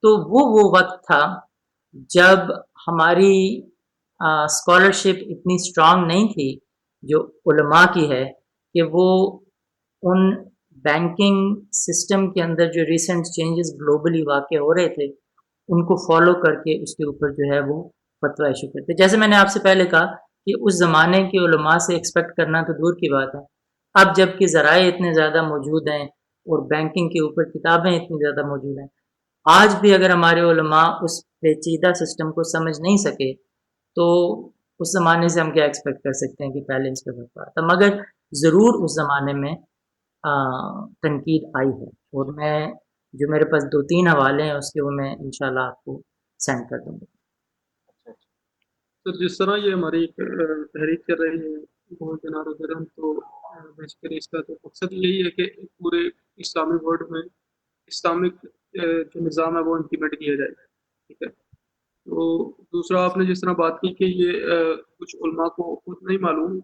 تو وہ وقت تھا جب ہماری اسکالرشپ اتنی اسٹرانگ نہیں تھی جو علماء کی ہے کہ وہ ان بینکنگ سسٹم کے اندر جو ریسنٹ چینجز گلوبلی واقع ہو رہے تھے ان کو فالو کر کے اس کے اوپر جو ہے وہ فتویٰ ایشو کرتے. جیسے میں نے آپ سے پہلے کہا کہ اس زمانے کے علماء سے ایکسپیکٹ کرنا تو دور کی بات ہے، اب جب کہ ذرائع اتنے زیادہ موجود ہیں اور بینکنگ کے اوپر کتابیں اتنی زیادہ موجود ہیں، آج بھی اگر ہمارے علماء اس پیچیدہ سسٹم کو سمجھ نہیں سکے تو اس زمانے سے ہم کیا ایکسپیکٹ کر سکتے ہیں کہ پہلے اس پہ فتویٰ تھا. مگر ضرور اس زمانے میں تنقید آئی ہے، اور میں جو میرے پاس 2-3 حوالے ہیں اس کے وہ میں انشاءاللہ آپ کو سینڈ کر دوں گا. سر جس طرح یہ ہماری تحریک کر رہی ہے بہت دینار درہم، تو بیسیکلی اس کا تو مقصد یہی ہے کہ پورے اسلامی ورلڈ میں اسلامک جو نظام ہے وہ امپلیمنٹ کیا جائے. ٹھیک ہے. تو دوسرا آپ نے جس طرح بات کی کہ یہ کچھ علماء کو خود نہیں معلوم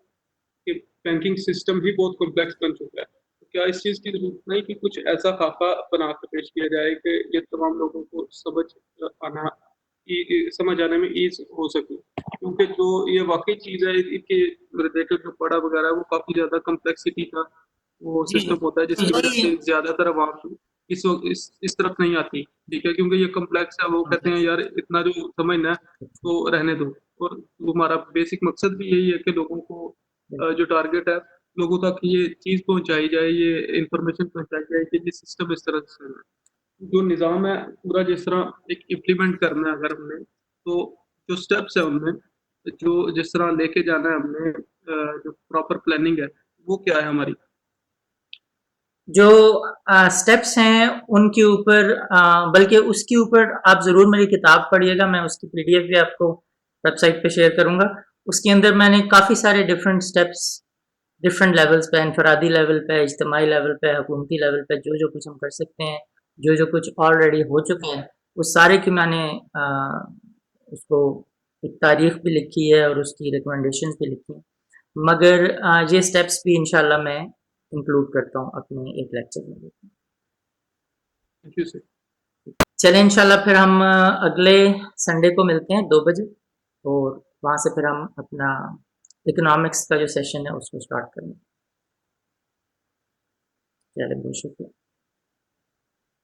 کہ بینکنگ سسٹم ہی بہت کمپلیکس بن چکا ہے، تو کیا اس چیز کی ضرورت نہیں کہ کچھ ایسا خاکہ بنا کر پیش کیا جائے کہ یہ تمام لوگوں کو سمجھ آنے میں ایز ہو سکے، کیونکہ جو یہ واقعی چیز ہے ان کے میرے دیکھ جو پڑھا وغیرہ ہے وہ کافی زیادہ کمپلیکسٹی کا وہ سسٹم ہوتا ہے جس کی وجہ سے زیادہ تر عوام اس وقت اس طرف نہیں آتی. ٹھیک ہے. کیونکہ یہ کمپلیکس ہے، وہ کہتے ہیں یار اتنا جو سمجھنا ہے تو رہنے دو، اور ہمارا بیسک مقصد بھی یہی ہے کہ لوگوں کو جو ٹارگیٹ ہے لوگوں تک یہ چیز پہنچائی جائے، یہ انفارمیشن پہنچائی جائے کہ یہ سسٹم اس طرح سے جو نظام ہے پورا جس طرح ایک امپلیمنٹ کرنا ہے اگر ہم نے، تو جو سٹیپس ہیں ان میں جو جس طرح لے کے جانا ہے ہم نے جو پراپر پلاننگ ہے وہ کیا ہے ہماری. جو سٹیپس ہیں ان کے اوپر بلکہ اس کے اوپر آپ ضرور میری کتاب پڑھیے گا، میں اس کی PDF بھی آپ کو ویب سائٹ پہ شیئر کروں گا. اس کے اندر میں نے کافی سارے ڈفرینٹ سٹیپس ڈفرینٹ لیولز پہ، انفرادی لیول پہ، اجتماعی لیول پہ، حکومتی لیول پہ، جو کچھ ہم کر سکتے ہیں، جو کچھ آلریڈی ہو چکے ہیں، اس سارے کی میں نے اس کو ایک تاریخ بھی لکھی ہے اور اس کی ریکمنڈیشنز بھی لکھی ہیں. مگر یہ سٹیپس بھی انشاءاللہ میں انکلوڈ کرتا ہوں اپنے ایک لیکچر میں. Thank you sir. چلیں انشاءاللہ پھر ہم اگلے سنڈے کو ملتے ہیں 2 بجے، اور وہاں سے پھر ہم اپنا اکنامکس کا جو سیشن ہے اس کو اسٹارٹ کریں گے. چلیں بہت شکریہ.